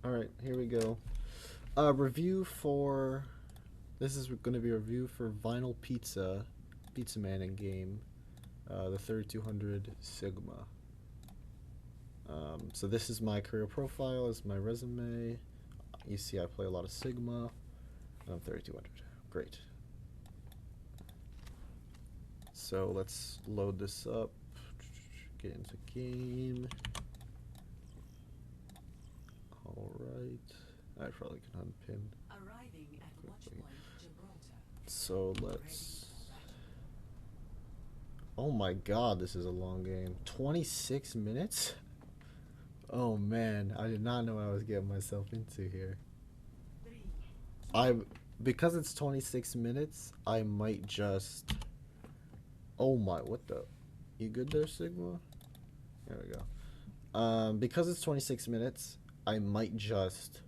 All right, here we go. Review for this is going to be a review for Vinyl Pizza, Pizzaman in game, the 3200 Sigma. So this is my career profile, is my resume. You see, I play a lot of Sigma, and I'm 3200. Great. So let's load this up. Get into game. All right. I probably can unpin. Arriving at Quickly. Watchpoint Gibraltar. So let's. Oh my god, this is a long game. 26 minutes? Oh man, I did not know what I was getting myself into here. Three, I because it's 26 minutes, I might just. Oh my, what the? You good there, Sigma? There we go. Because it's 26 minutes, I might just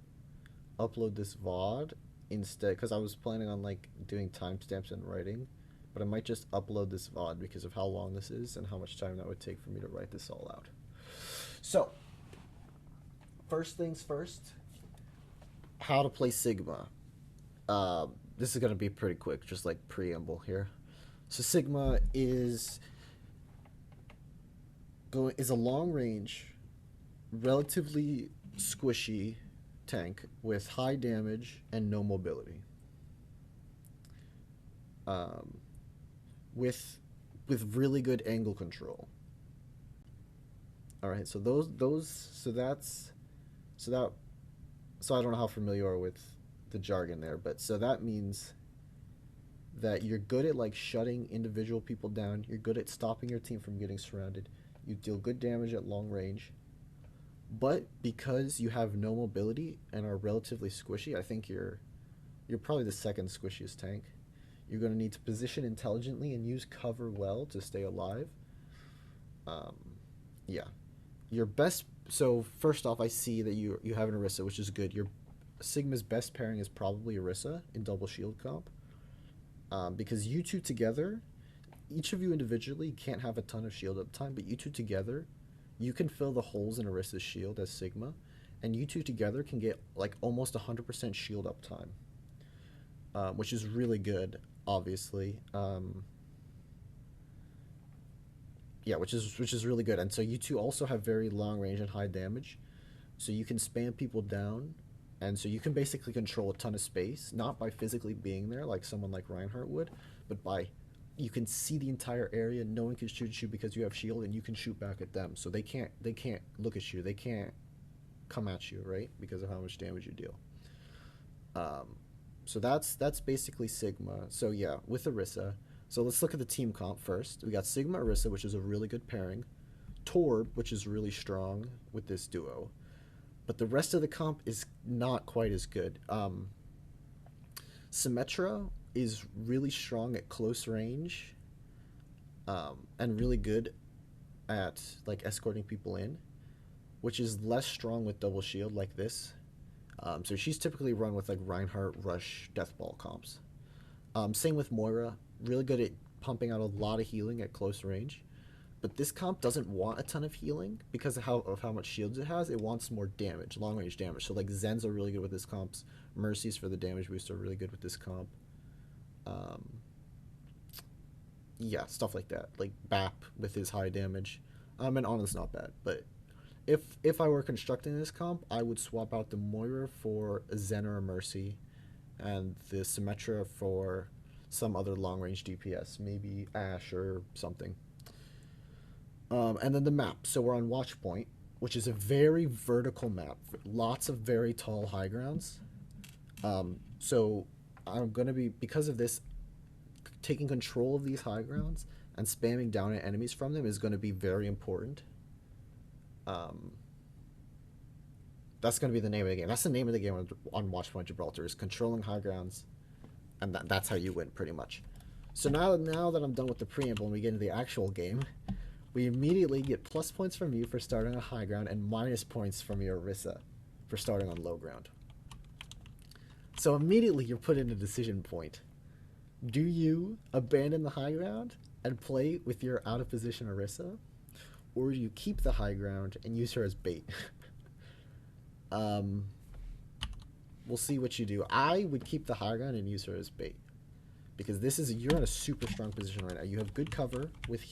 upload this VOD instead, because I was planning on like doing timestamps and writing, but I might just upload this VOD because of how long this is and how much time that would take for me to write this all out. So, first things first, how to play Sigma. This is gonna be pretty quick, just like preamble here. So Sigma is a long range, relatively squishy tank with high damage and no mobility. Um, with really good angle control. All right, so those so that's so that so I don't know how familiar you are with the jargon there, but so that means that you're good at like shutting individual people down. You're good at stopping your team from getting surrounded. You deal good damage at long range, but because you have no mobility and are relatively squishy, I think you're probably the second squishiest tank. You're going to need to position intelligently and use cover well to stay alive. Um, yeah, your best. So first off, I see that you have an Orisa, which is good. Your Sigma's best pairing is probably Orisa in double shield comp, because you two together, each of you individually can't have a ton of shield uptime, but you two together, you can fill the holes in Orisa's shield as Sigma, and you two together can get like almost 100% shield uptime, which is really good, obviously. Yeah, which is really good. And so you two also have very long range and high damage, so you can spam people down, and so you can basically control a ton of space, not by physically being there like someone like Reinhardt would, but by you can see the entire area. No one can shoot at you because you have shield, and you can shoot back at them. So they can't look at you. They can't come at you, right? Because of how much damage you deal. Um, so that's basically Sigma. So yeah, with Orisa. So let's look at the team comp first. We got Sigma Orisa, which is a really good pairing. Torb, which is really strong with this duo. But the rest of the comp is not quite as good. Symmetra is really strong at close range, and really good at like escorting people in, which is less strong with double shield like this. So she's typically run with like Reinhardt, Rush, Deathball comps. Same with Moira, really good at pumping out a lot of healing at close range. But this comp doesn't want a ton of healing because of how much shields it has. It wants more damage, long range damage. So like Zens are really good with this comps. Mercies for the damage boost are really good with this comp. Um, yeah, stuff like that. Like Bap with his high damage. And Ana's not bad, but if I were constructing this comp, I would swap out the Moira for a Zen or a Mercy, and the Symmetra for some other long range DPS, maybe Ash or something. And then the map. So we're on Watchpoint, which is a very vertical map, lots of very tall high grounds. So I'm gonna be because of this, taking control of these high grounds and spamming down at enemies from them is going to be very important. Um, that's going to be the name of the game. That's the name of the game on Watchpoint Gibraltar, is controlling high grounds, and that's how you win pretty much. So now that I'm done with the preamble and we get into the actual game, we immediately get plus points from you for starting on high ground and minus points from your Orisa for starting on low ground. So immediately you're put in a decision point. Do you abandon the high ground and play with your out of position Orisa, or do you keep the high ground and use her as bait? We'll see what you do. I would keep the high ground and use her as bait. Because you're in a super strong position right now. You have good cover with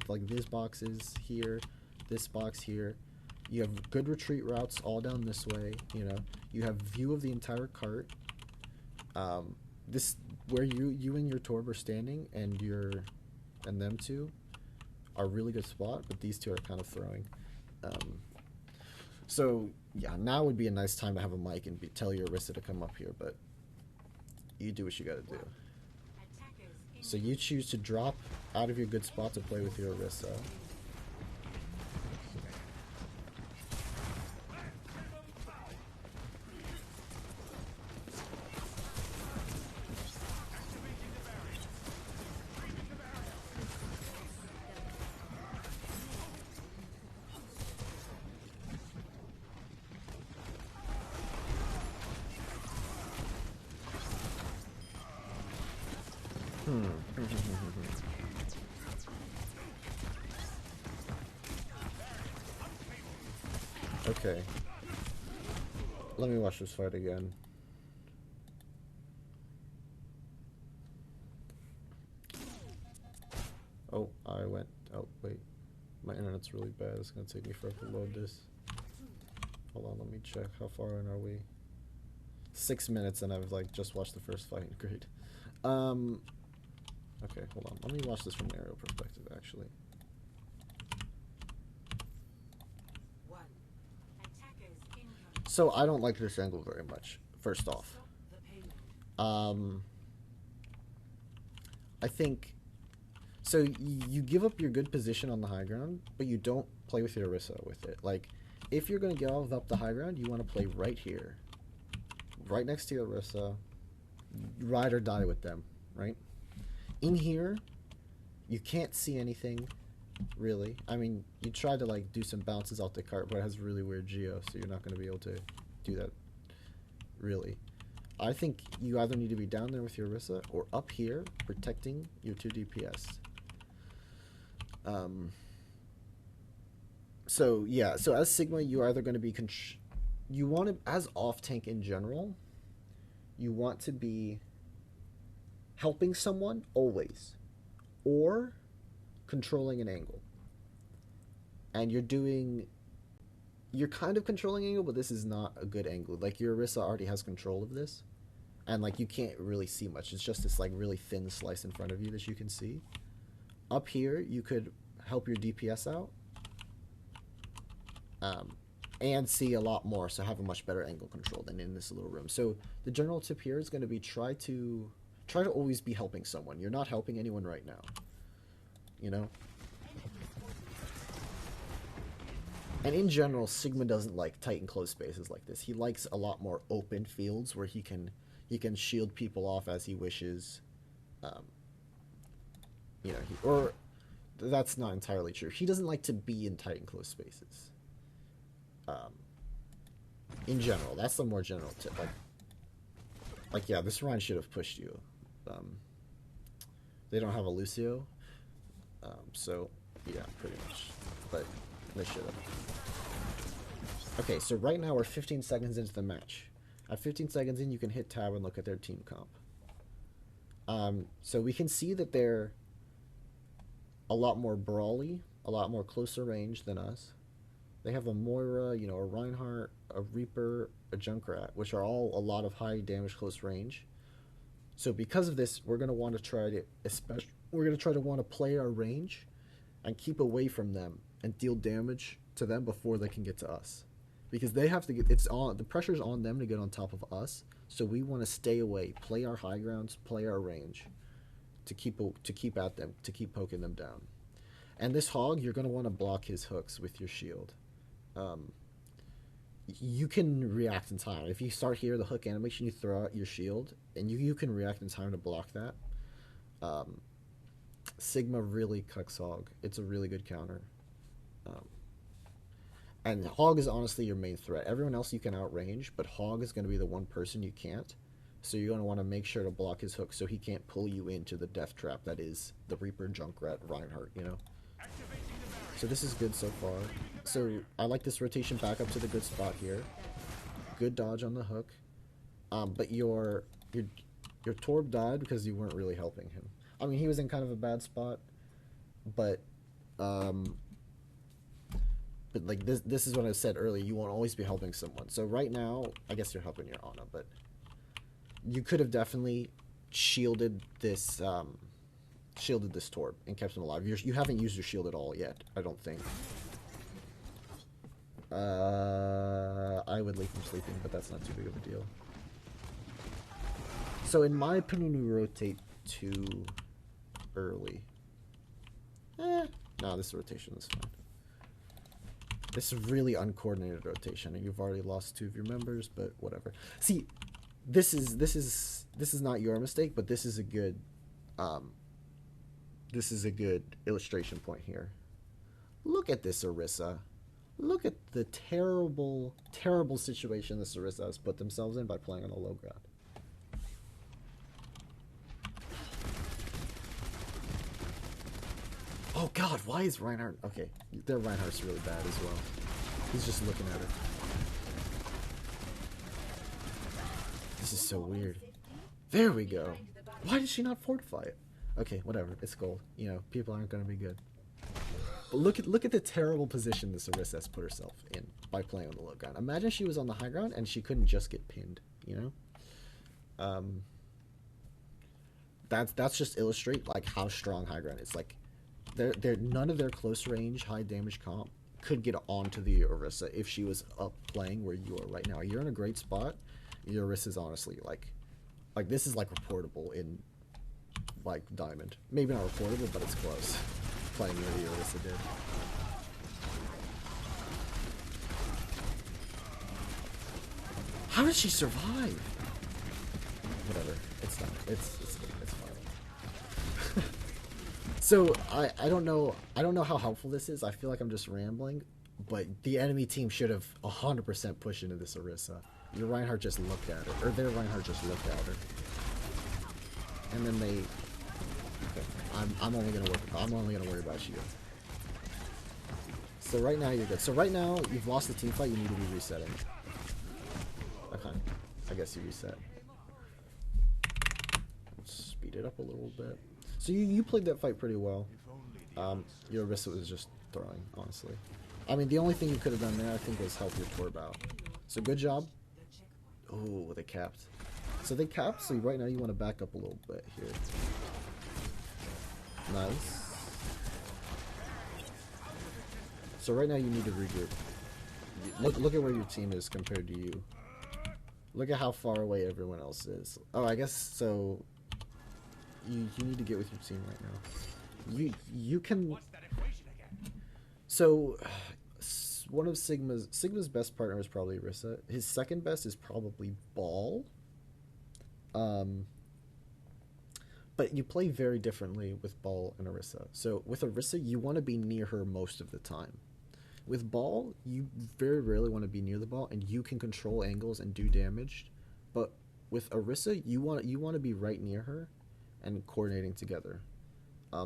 like these boxes here, this box here. You have good retreat routes all down this way, you know. You have view of the entire cart. This where you and your Torb are standing, and them two are a really good spot, but these two are kind of throwing. So yeah, now would be a nice time to have a mic and tell your Arissa to come up here, but you do what you gotta do. So you choose to drop out of your good spot to play with your Arissa. Okay. Let me watch this fight again. Oh, oh, wait. My internet's really bad. It's gonna take me forever to load this. Hold on, let me check. How far in are we? 6 minutes, and I've like just watched the first fight. Great. Okay, hold on. Let me watch this from an aerial perspective, actually. So I don't like this angle very much, first off. I think... So you give up your good position on the high ground, but you don't play with your Orisa with it. Like, if you're going to get up the high ground, you want to play right here. Right next to your Orisa. Ride or die with them, right? In here, you can't see anything, really. I mean, you try to, like, do some bounces off the cart, but it has really weird geo, so you're not going to be able to do that, really. I think you either need to be down there with your Orisa or up here protecting your 2 DPS. So, yeah. So, as Sigma, you're either going to be... you want to... As off-tank in general, you want to be helping someone, always. Or controlling an angle. And you're doing... You're kind of controlling angle, but this is not a good angle. Like, your Orisa already has control of this. And, like, you can't really see much. It's just this, like, really thin slice in front of you that you can see. Up here, you could help your DPS out. And see a lot more, so have a much better angle control than in this little room. So, the general tip here is going to be try to always be helping someone. You're not helping anyone right now. You know? And in general, Sigma doesn't like tight and close spaces like this. He likes a lot more open fields where he can shield people off as he wishes. You know, or that's not entirely true. He doesn't like to be in tight and close spaces. In general, that's the more general tip. Like yeah, this Ryan should have pushed you. They don't have a Lucio, so yeah, pretty much. But they should have. Okay, so right now we're 15 seconds into the match. At 15 seconds in, you can hit tab and look at their team comp. So we can see that they're a lot more brawly, a lot more closer range than us. They have a Moira, you know, a Reinhardt, a Reaper, a Junkrat, which are all a lot of high damage close range. So because of this, we're going to want to try to play our range and keep away from them and deal damage to them before they can get to us. Because they have to get, the pressure's on them to get on top of us. So we want to stay away, play our high grounds, play our range to keep at them, to keep poking them down. And this Hog, you're going to want to block his hooks with your shield. You can react in time. If you start here, the hook animation, you throw out your shield, and you can react in time to block that. Sigma really cucks Hog. It's a really good counter. And Hog is honestly your main threat. Everyone else you can outrange, but Hog is going to be the one person you can't. So you're going to want to make sure to block his hook so he can't pull you into the death trap that is the Reaper, Junkrat, Reinhardt, you know? So this is good so far. So I like this rotation back up to the good spot here. Good dodge on the hook. But your Torb died because you weren't really helping him. I mean, he was in kind of a bad spot, but um, but like this is what I said earlier. You won't always be helping someone. So right now, I guess you're helping your Ana, but you could have definitely shielded this Torb and kept him alive. You haven't used your shield at all yet, I don't think. I would leave him sleeping, but that's not too big of a deal. So in my opinion, we rotate too early. No, this rotation is fine. This is really uncoordinated rotation, and you've already lost 2 of your members, but whatever. See, this is not your mistake, but this is a good illustration point here. Look at this Orisa. Look at the terrible, terrible situation the Orisa has put themselves in by playing on a low ground. Oh god, why is Reinhardt... Okay, their Reinhardt's really bad as well. He's just looking at her. This is so weird. There we go. Why did she not fortify it? Okay, whatever. It's gold. You know, people aren't going to be good. But look at the terrible position this Orisa has put herself in by playing on the low ground. Imagine she was on the high ground and she couldn't just get pinned, you know? That's just illustrate like how strong high ground is. Like they're none of their close range high damage comp could get onto the Orisa if she was up playing where you are right now. You're in a great spot. Your Orisa is honestly like this is like reportable in like Diamond. Maybe not reportable, but it's close. Playing where the Orisa did. How did she survive? Whatever. It's done. It's fine. So I don't know how helpful this is. I feel like I'm just rambling, but the enemy team should have 100% pushed into this Orisa. Your Reinhardt just looked at her, or their Reinhardt just looked at her, and then they. Okay, I'm only gonna worry about you. So right now you're good. So right now you've lost the team fight. You need to be resetting. Okay, I guess you reset. Let's speed it up a little bit. So you played that fight pretty well. Your Orisa was just throwing, honestly. I mean, the only thing you could have done there, I think, was help your Torb out. So good job. Oh, they capped. So they capped, so right now you want to back up a little bit here. Nice. So right now you need to regroup. Look at where your team is compared to you. Look at how far away everyone else is. Oh, I guess so. You need to get with your team right now. You can. So, one of Sigma's best partner is probably Orisa. His second best is probably Ball. But you play very differently with Ball and Orisa. So with Orisa, you want to be near her most of the time. With Ball, you very rarely want to be near the ball, and you can control angles and do damage. But with Orisa, you want to be right near her, and coordinating together.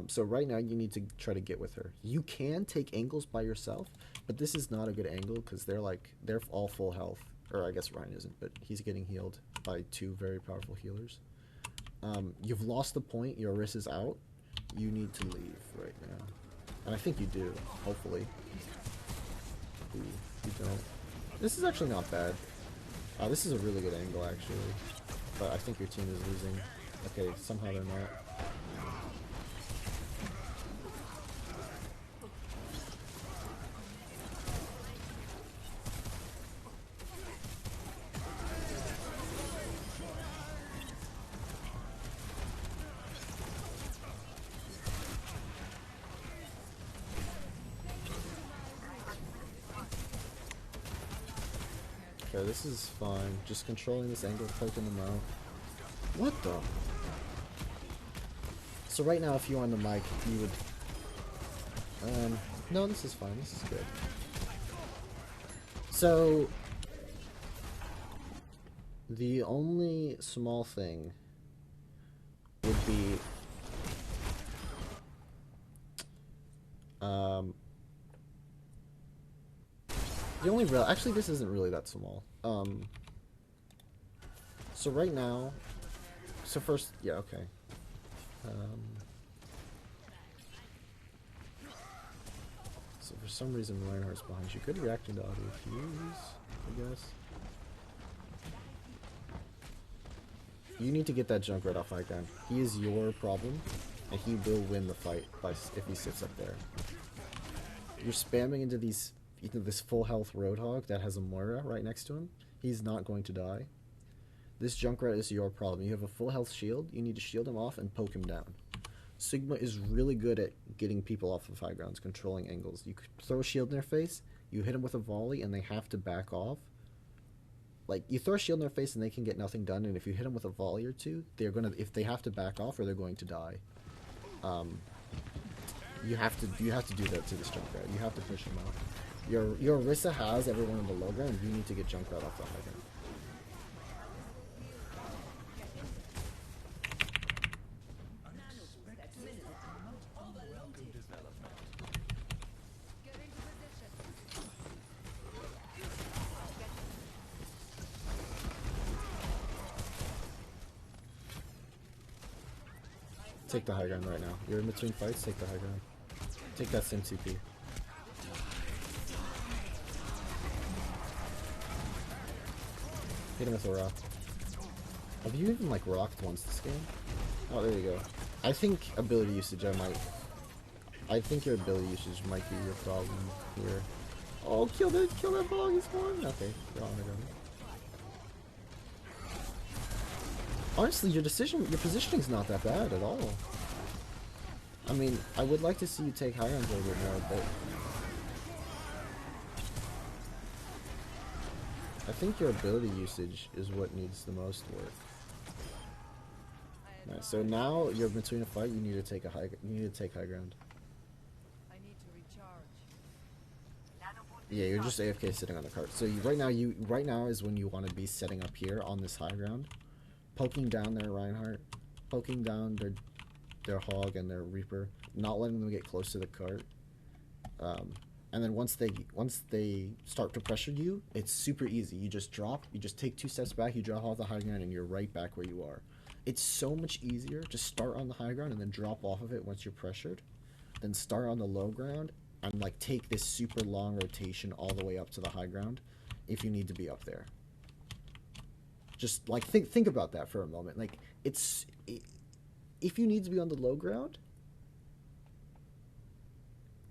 So right now, you need to try to get with her. You can take angles by yourself, but this is not a good angle because they're all full health. Or I guess Ryan isn't, but he's getting healed by 2 very powerful healers. You've lost the point. Your Orisa's out. You need to leave right now. And I think you do, hopefully. Ooh, you don't. This is actually not bad. This is a really good angle, actually. But I think your team is losing. Okay, somehow they're not. Okay, this is fine. Just controlling this angle, poking them out. What the? So right now, if you were on the mic, you would... no, this is fine. This is good. So... the only small thing would be... the only real... actually, this isn't really that small. So right now, so first, yeah, okay. Um, so for some reason, Reinhardt's behind you. Good reacting to auto cues, I guess. You need to get that Junkrat off high ground. He is your problem, and he will win the fight if he sits up there. You're spamming into this full health Roadhog that has a Moira right next to him. He's not going to die. This Junkrat is your problem. You have a full health shield. You need to shield him off and poke him down. Sigma is really good at getting people off of high grounds, controlling angles. You throw a shield in their face, you hit them with a volley, and they have to back off. Like, you throw a shield in their face and they can get nothing done, and if you hit them with a volley or two, they're gonna, if they have to back off or they're going to die. You have to do that to this Junkrat. You have to push him out. Your Orisa has everyone on the low ground. You need to get Junkrat off the high ground. Take the high ground right now. You're in between fights, take the high ground. Take that sim CP. Hit him with a rock. Have you even like rocked once this game? Oh, there you go. I think ability usage I think your ability usage might be your problem here. Oh, kill that bog, he's one! Okay, you're on the ground. Honestly, your positioning's not that bad at all. I mean, I would like to see you take high ground a little bit more, but I think your ability usage is what needs the most work. Nice. So now you're between a fight. You need to take high ground. I need to recharge. Yeah, you're just AFK sitting on the cart. So right now is when you want to be setting up here on this high ground, poking down their Reinhardt, poking down their Hog and their Reaper, not letting them get close to the cart. And then once they start to pressure you, it's super easy. You just drop, you just take 2 steps back, you drop off the high ground, and you're right back where you are. It's so much easier to start on the high ground and then drop off of it once you're pressured, than start on the low ground and like take this super long rotation all the way up to the high ground if you need to be up there. Just like think about that for a moment. Like if you need to be on the low ground,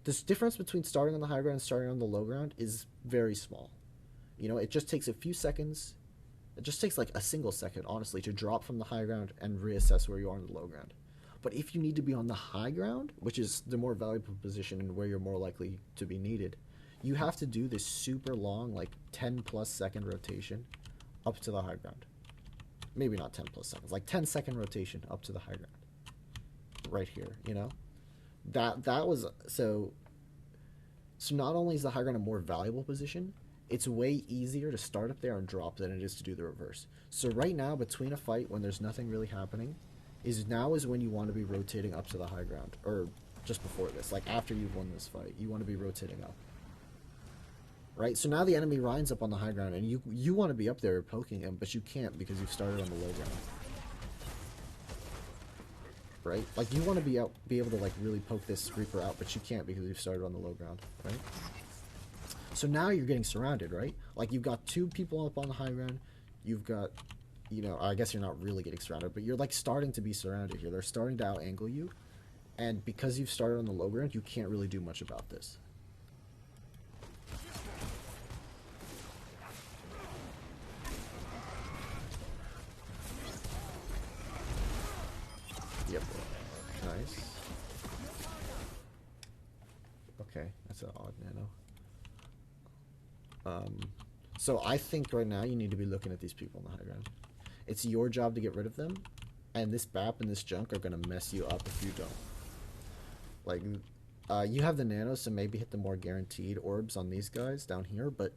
this difference between starting on the high ground and starting on the low ground is very small. You know, it just takes a few seconds. It just takes like a single second, honestly, to drop from the high ground and reassess where you are on the low ground. But if you need to be on the high ground, which is the more valuable position and where you're more likely to be needed, you have to do this super long, like 10 plus second rotation up to the high ground. Maybe not 10 plus seconds, like 10-second rotation up to the high ground. Right here, you know? That was so not only is the high ground a more valuable position, it's way easier to start up there and drop than it is to do the reverse. So right now, between a fight when there's nothing really happening, is when you want to be rotating up to the high ground, or just before this, like after you've won this fight, you want to be rotating up. Right? So now the enemy Ryan's up on the high ground, and you want to be up there poking him, but you can't because you've started on the low ground. Right? Like, you want to be able to like really poke this Reaper out, but you can't because you've started on the low ground, right? So now you're getting surrounded, right? Like, you've got 2 people up on the high ground. You've got, you know, I guess you're not really getting surrounded, but you're like starting to be surrounded here. They're starting to out-angle you, and because you've started on the low ground, you can't really do much about this. Yep. Nice. Okay, that's an odd nano. So I think right now you need to be looking at these people on the high ground. It's your job to get rid of them, and this BAP and this junk are gonna mess you up if you don't. Like, you have the nanos, so maybe hit the more guaranteed orbs on these guys down here, but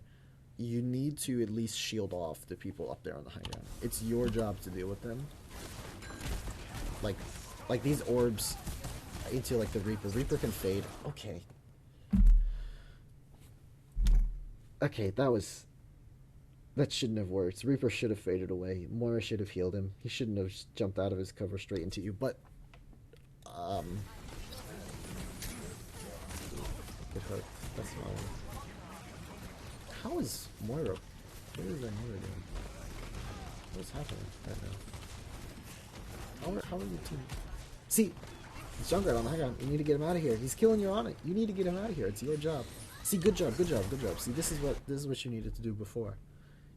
you need to at least shield off the people up there on the high ground. It's your job to deal with them. Like these orbs into like the Reaper. Reaper can fade. Okay, that was That shouldn't have worked. Reaper should have faded away. Moira should have healed him. He shouldn't have just jumped out of his cover straight into you. But, it hurt. That's fine. How is Moira? What is that Moira doing? What's happening right now? How are you two? See, Junkrat on the hang on. You need to get him out of here. He's killing you on it. You need to get him out of here. It's your job. See, good job, good job, good job. See, this is what you needed to do before.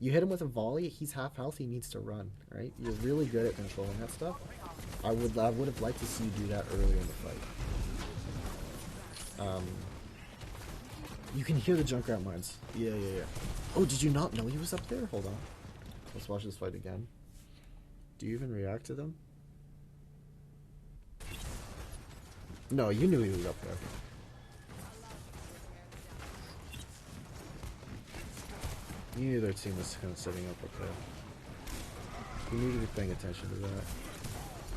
You hit him with a volley. He's half health. He needs to run. Right? You're really good at controlling that stuff. I would have liked to see you do that earlier in the fight. You can hear the Junkrat mines. Yeah. Oh, did you not know he was up there? Hold on. Let's watch this fight again. Do you even react to them? No, you knew he was up there. You knew their team was kind of setting up up there. You need to be paying attention to that.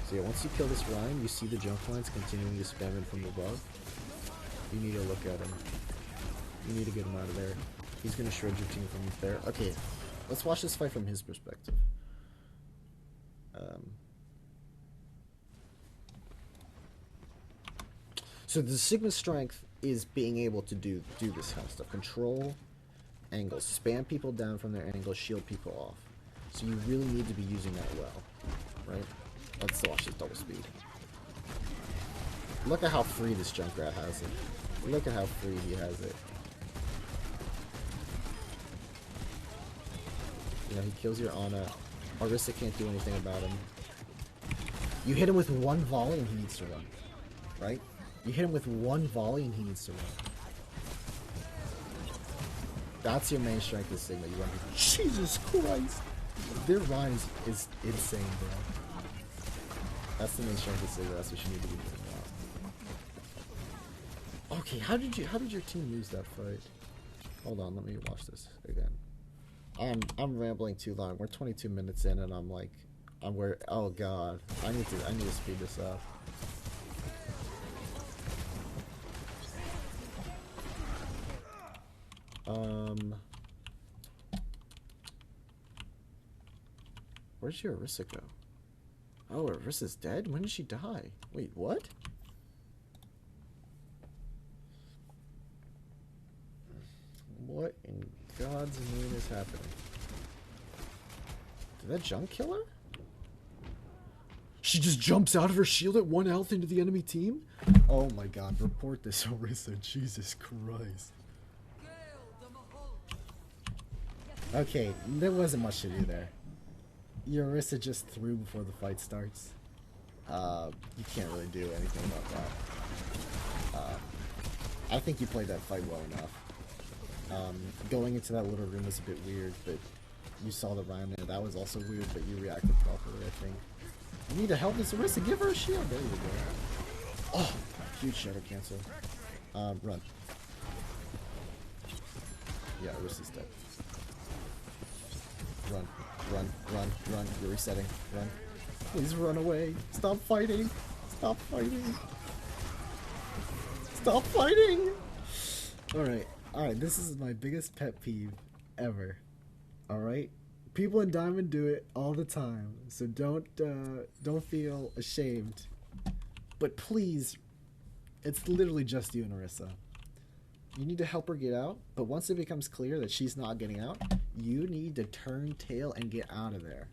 So yeah, once you kill this Ryan, you see the junk lines continuing to spam in from above. You need to look at him. You need to get him out of there. He's going to shred your team from there. Okay, let's watch this fight from his perspective. So the Sigma strength is being able to do this kind of stuff. Control angles. Spam people down from their angles, shield people off. So you really need to be using that well. Right? Let's watch this double speed. Look at how free this Junkrat has it. Look at how free he has it. You know, he kills your Ana. Orisa can't do anything about him. You hit him with one volley and he needs to run. Right? You hit him with one volley and he needs to run. That's your main strength is Sigma. You run. Jesus Christ! Their run is insane, bro. That's the main strength of Sigma. That's what you need to be doing now. Okay, how did your team lose that fight? Hold on, let me watch this again. I'm rambling too long. We're 22 minutes in and I'm oh god. I need to speed this up. Where'd your Orisa go? Oh, Orisa's dead? When did she die? Wait, what? What in God's name is happening? Did that junk kill her? She just jumps out of her shield at 1 health into the enemy team? Oh my god, report this, Orisa. Jesus Christ. Okay, there wasn't much to do there. Your Orisa just threw before the fight starts. You can't really do anything about that. I think you played that fight well enough. Going into that little room was a bit weird, but you saw the Ryan there. That was also weird, but you reacted properly, I think. You need to help this Orisa. Give her a shield. There you go. Oh, huge shadow cancel. Run. Yeah, Orisa's dead. Run. You're resetting. Run. Please run away. Stop fighting. Stop fighting. Stop fighting! Alright, this is my biggest pet peeve ever. Alright? People in Diamond do it all the time, so don't feel ashamed. But please, it's literally just you and Orisa. You need to help her get out, but once it becomes clear that she's not getting out, you need to turn tail and get out of there.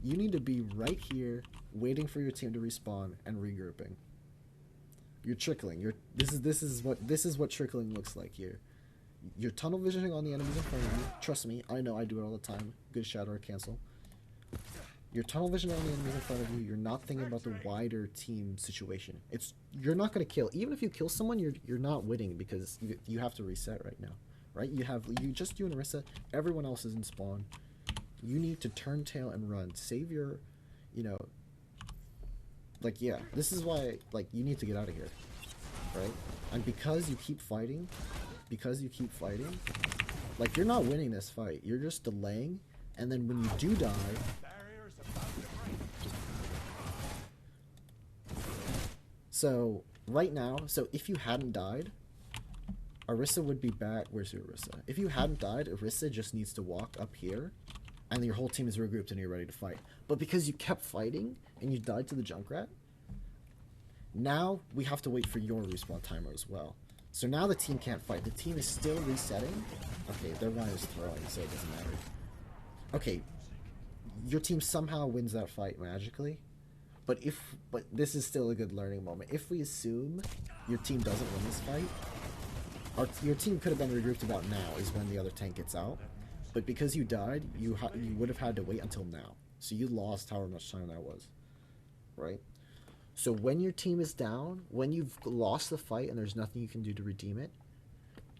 You need to be right here, waiting for your team to respawn and regrouping. You're trickling. This is what trickling looks like here. You're tunnel visioning on the enemies in front of you. Trust me, I know I do it all the time. Good shadow or cancel. You're tunnel visioning on the enemies in front of you. You're not thinking about the wider team situation. You're not gonna kill. Even if you kill someone, you're not winning because you have to reset right now. Right? You and Orisa. Everyone else is in spawn. You need to turn tail and run. Save your, yeah. This is why, you need to get out of here, right? And because you keep fighting, you're not winning this fight. You're just delaying, and then when you do die, so right now, if you hadn't died, Orisa would be back. Where's Orisa? If you hadn't died, Orisa just needs to walk up here, and your whole team is regrouped and you're ready to fight. But because you kept fighting and you died to the Junkrat, now we have to wait for your respawn timer as well. So now the team can't fight. The team is still resetting. Okay, their line is throwing, so it doesn't matter. Okay, your team somehow wins that fight magically. But this is still a good learning moment. If we assume your team doesn't win this fight, your team could have been regrouped about now is when the other tank gets out. But because you died, you would have had to wait until now. So you lost however much time that was, right? So when your team is down, when you've lost the fight and there's nothing you can do to redeem it,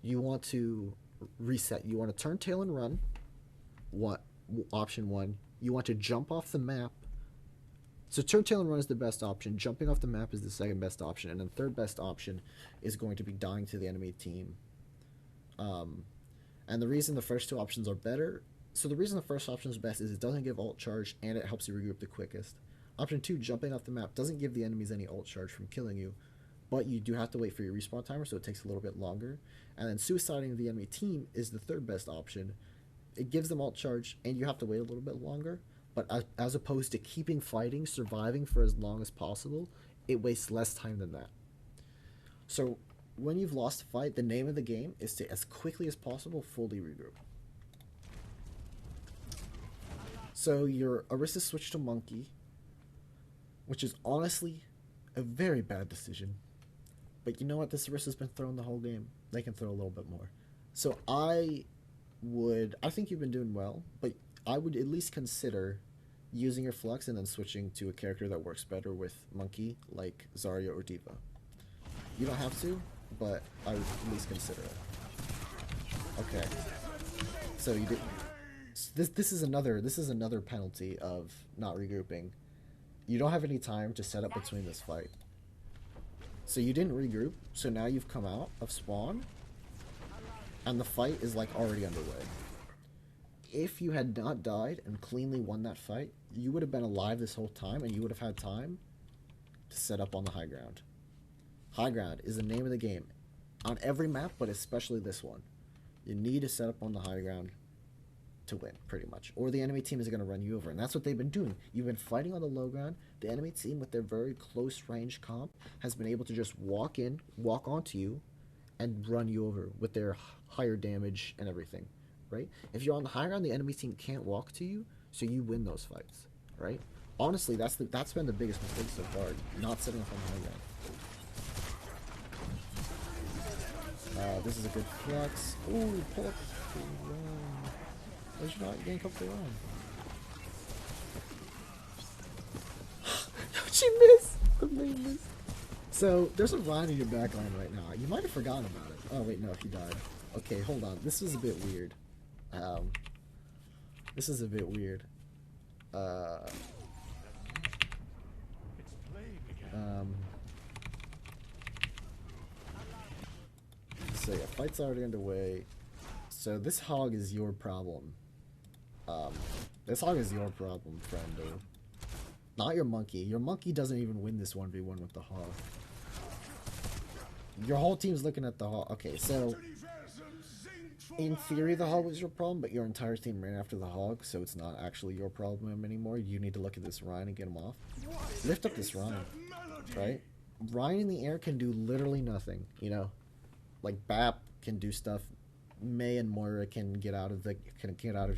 you want to reset. You want to turn tail and run. Option 1. You want to jump off the map. So turn tail and run is the best option. Jumping off the map is the second best option. And then third best option is going to be dying to the enemy team. And the reason the first two options are better, so the reason the first option is best is it doesn't give ult charge and it helps you regroup the quickest. Option 2, jumping off the map, doesn't give the enemies any ult charge from killing you, but you do have to wait for your respawn timer, so it takes a little bit longer. And then suiciding the enemy team is the third best option. It gives them ult charge and you have to wait a little bit longer, but as opposed to keeping fighting, surviving for as long as possible, it wastes less time than that. So when you've lost a fight, the name of the game is to, as quickly as possible, fully regroup. So your Orisa switched to Monkey, which is honestly a very bad decision. But you know what? This Orisa's been throwing the whole game. They can throw a little bit more. So I think you've been doing well, but I would at least consider using your Flux and then switching to a character that works better with Monkey, like Zarya or D.Va. You don't have to, but I would at least consider it. Okay. So you did. This is another penalty of not regrouping. You don't have any time to set up between this fight. So you didn't regroup, so now you've come out of spawn, and the fight is like already underway. If you had not died and cleanly won that fight, you would have been alive this whole time, and you would have had time to set up on the high ground. High ground is the name of the game. On every map, but especially this one. You need to set up on the high ground to win, pretty much. Or the enemy team is going to run you over, and that's what they've been doing. You've been fighting on the low ground. The enemy team, with their very close range comp, has been able to just walk onto you, and run you over with their higher damage and everything, right? If you're on the high ground, the enemy team can't walk to you, so you win those fights, right? Honestly, that's been the biggest mistake so far, not setting up on the high ground. This is a good Flux. Ooh, pull up the run. Why did you not gank up the run? She missed! They missed. So, there's a Ryan in your backline right now. You might have forgotten about it. Oh, wait, no, he died. Okay, hold on. This is a bit weird. This is a bit weird. So yeah, fight's already underway. So this hog is your problem. This hog is your problem, friendo. Not your monkey. Your monkey doesn't even win this 1v1 with the hog. Your whole team's looking at the hog. Okay, so in theory the hog was your problem, but your entire team ran after the hog, so it's not actually your problem anymore. You need to look at this Ryan and get him off. Lift up this Ryan, right? Ryan in the air can do literally nothing, you know? Like Bap can do stuff. Mei and Moira can get out of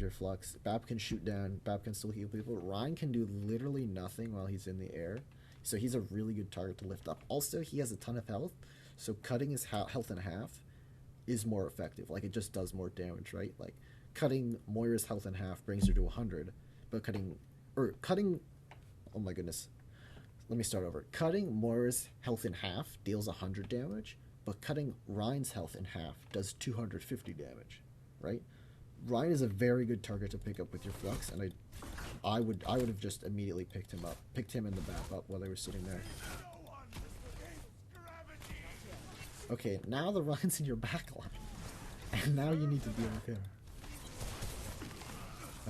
your Flux. Bap can shoot down. Bap can still heal people. Ryan can do literally nothing while he's in the air, so he's a really good target to lift up. Also, he has a ton of health, so cutting his health in half is more effective. Like, it just does more damage, right? Like, cutting Moira's health in half brings her to 100, but cutting, oh my goodness. Let me start over. Cutting Moira's health in half deals 100 damage, but cutting Ryan's health in half does 250 damage, right? Ryan is a very good target to pick up with your Flux, and I would have just immediately picked him and the Bap up while they were sitting there. Okay, now the Ryan's in your backline, and now you need to deal with him.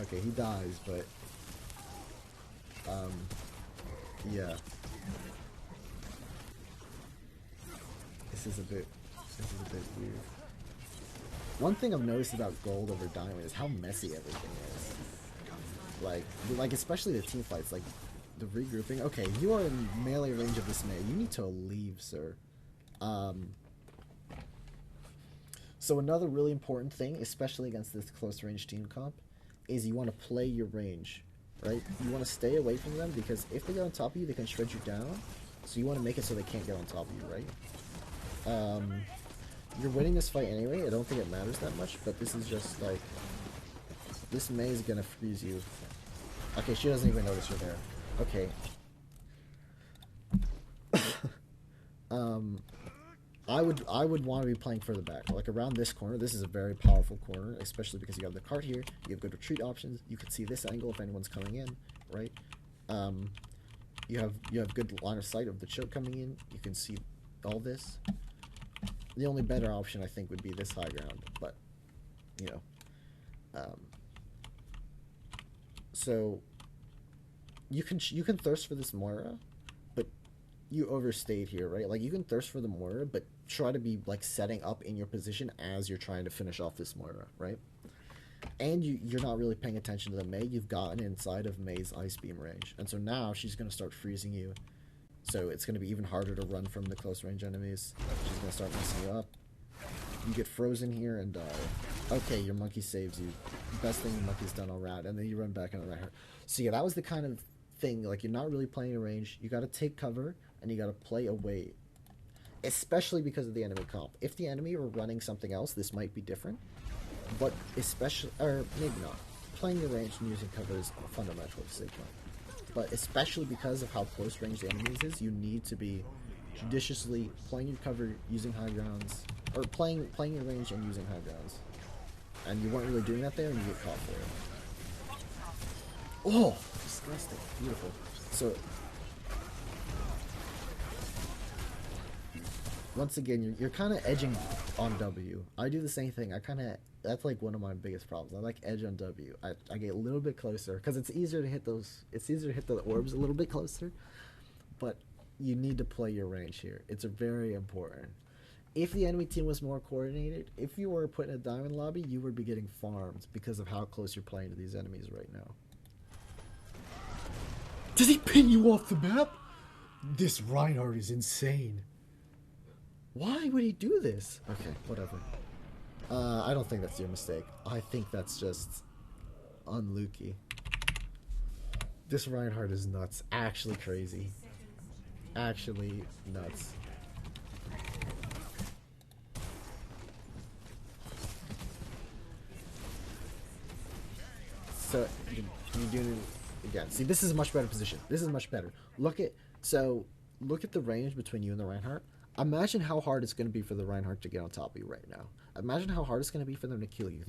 Okay, he dies, but yeah. This is a bit weird. One thing I've noticed about gold over diamond is how messy everything is. Like especially the team fights, like the regrouping. Okay, you are in melee range of this May. You need to leave, sir. So another really important thing, especially against this close range team comp, is you want to play your range, right? You want to stay away from them because if they get on top of you, they can shred you down. So you want to make it so they can't get on top of you, right? You're winning this fight anyway. I don't think it matters that much, but this is just like this May is gonna freeze you. Okay, she doesn't even notice you're there. Okay. I would want to be playing further back, like around this corner. This is a very powerful corner, especially because you have the cart here. You have good retreat options. You can see this angle if anyone's coming in, right? You have good line of sight of the choke coming in. You can see all this. The only better option I think would be this high ground, but you know, so you can thirst for this Moira, but you overstayed here, right? Like you can thirst for the Moira, but try to be like setting up in your position as you're trying to finish off this Moira, right? And you're not really paying attention to the Mei. You've gotten inside of Mei's ice beam range, and so now she's gonna start freezing you. So it's gonna be even harder to run from the close range enemies. She's gonna start messing you up. You get frozen here and die. Okay, your monkey saves you. Best thing your monkey's done all round, and then you run back into that. So yeah, that was the kind of thing. Like you're not really playing a range. You got to take cover and you got to play away, especially because of the enemy comp. If the enemy were running something else, this might be different. But especially, or maybe not. Playing your range and using cover is fundamental to save time. But especially because of how close range the enemies is, you need to be judiciously playing your cover, using high grounds, or playing your range and using high grounds. And you weren't really doing that there, and you get caught for it. Oh, disgusting. Beautiful. So, once again, you're kind of edging on W. I do the same thing. That's like one of my biggest problems. I like edge on W. I get a little bit closer because it's easier to hit the orbs a little bit closer. But you need to play your range here. It's very important. If the enemy team was more coordinated, if you were put in a diamond lobby, you would be getting farmed because of how close you're playing to these enemies right now. Does he pin you off the map? This Reinhardt is insane. Why would he do this? Okay, whatever. I don't think that's your mistake. I think that's just unlucky. This Reinhardt is nuts. Actually crazy. Actually nuts. So you do it again. See, this is a much better position. This is much better. Look at the range between you and the Reinhardt. Imagine how hard it's going to be for the Reinhardt to get on top of you right now. Imagine how hard it's going to be for them to kill you.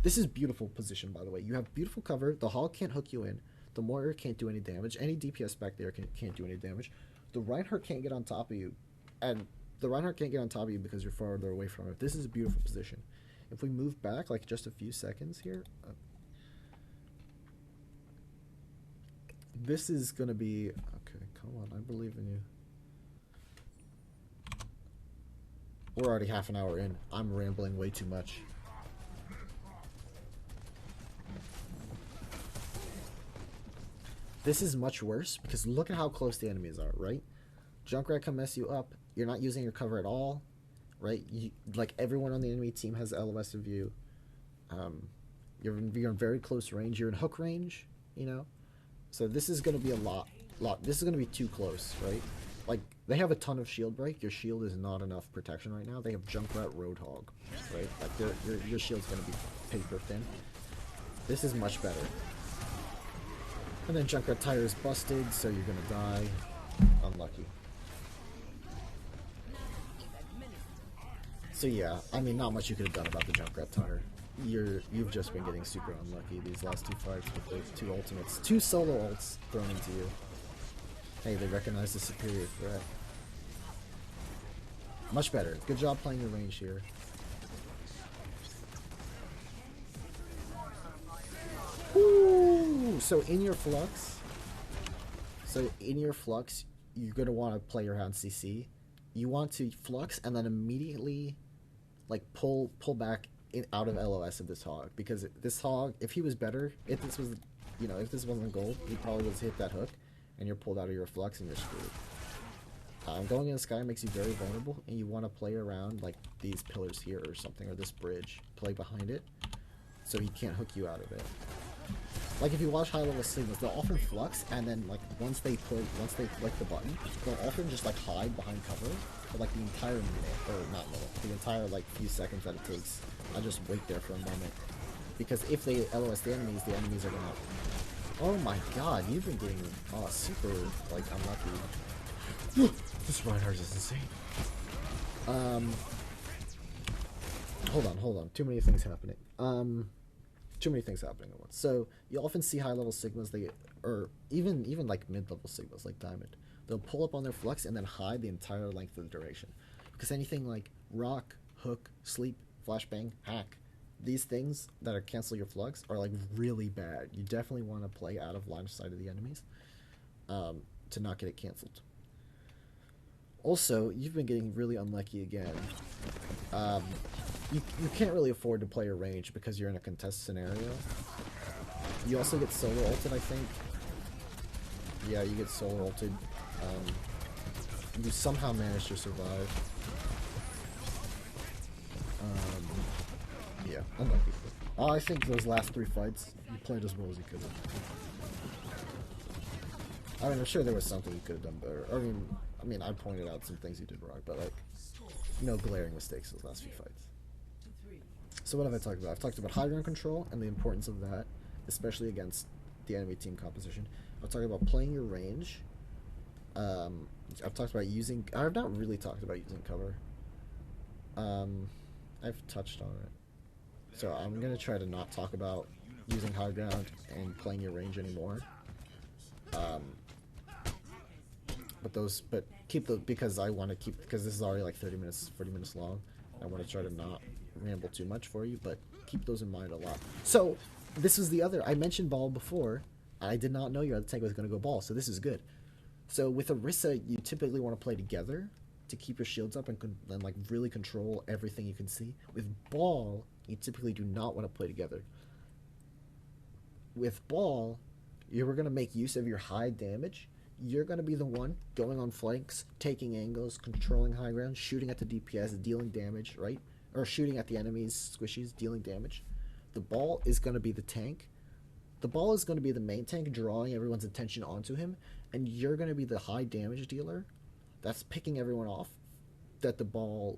This is beautiful position, by the way. You have beautiful cover. The Hog can't hook you in. The Moira can't do any damage. Any DPS back there can't do any damage. The Reinhardt can't get on top of you. And the Reinhardt can't get on top of you because you're farther away from it. This is a beautiful position. If we move back like just a few seconds here... this is going to be... Okay, come on. I believe in you. We're already half an hour in. I'm rambling way too much. This is much worse because look at how close the enemies are, right? Junkrat can mess you up. You're not using your cover at all, right? Like everyone on the enemy team has LOS of you. You're in very close range. You're in hook range, you know? So this is going to be a lot. This is going to be too close, right? Like, they have a ton of shield break. Your shield is not enough protection right now. They have Junkrat Roadhog, right? Like, your shield's going to be paper thin. This is much better. And then Junkrat Tire is busted, so you're going to die. Unlucky. So yeah, I mean, not much you could have done about the Junkrat Tire. You've just been getting super unlucky these last two fights with the two ultimates. Two solo ults thrown into you. Hey, they recognize the superior threat. Much better. Good job playing your range here. Ooh, so in your flux, you're going to want to play around CC. You want to flux and then immediately like pull back out of LOS of this hog, because this hog, if he was better, if this was, if this wasn't gold, he probably would have hit that hook, and you're pulled out of your flux and you're screwed. Going in the sky makes you very vulnerable, and you want to play around like these pillars here or something, or this bridge. Play behind it, so he can't hook you out of it. Like if you watch high level signals, they'll often flux, and then like once they click the button, they'll often just like hide behind cover for like the entire minute, or not minute, the entire like few seconds that it takes. I'll just wait there for a moment, because if they LOS the enemies are gonna. Oh my god, you've been getting super like unlucky. This Reinhardt is insane. Hold on. Too many things happening. Too many things happening at once. So you often see high level sigmas, or even like mid level sigmas like Diamond. They'll pull up on their flux and then hide the entire length of the duration. Because anything like rock, hook, sleep, flashbang, hack, these things that are cancel your flux are like really bad. You definitely want to play out of line of sight of the enemies to not get it canceled. Also, you've been getting really unlucky again. You can't really afford to play a range because you're in a contest scenario. You also get solo ulted, I think. Yeah, you get solo ulted. You somehow manage to survive. Yeah, unlucky. I think those last 3 fights, you played as well as you could have. I mean, I'm sure there was something you could have done better. I mean, I pointed out some things you did wrong, but like, no glaring mistakes those last few fights. So what have I talked about? I've talked about high ground control and the importance of that, especially against the enemy team composition. I've talked about playing your range. I've talked about using... I've not really talked about using cover. I've touched on it. So I'm going to try to not talk about using high ground and playing your range anymore. But keep the... Because I want to keep... Because this is already like 30 minutes, 40 minutes long. I want to try to not ramble too much for you, but keep those in mind a lot. So this is the other... I mentioned ball before. I did not know your other tank was going to go ball, so this is good. So with Orisa, you typically want to play together to keep your shields up and like really control everything you can see. With ball, you typically do not want to play together. With ball, you're going to make use of your high damage. You're going to be the one going on flanks, taking angles, controlling high ground, shooting at the DPS, dealing damage, right? Or shooting at the enemy's squishies, dealing damage. The ball is going to be the tank. The ball is going to be the main tank, drawing everyone's attention onto him, and you're going to be the high damage dealer that's picking everyone off. That's going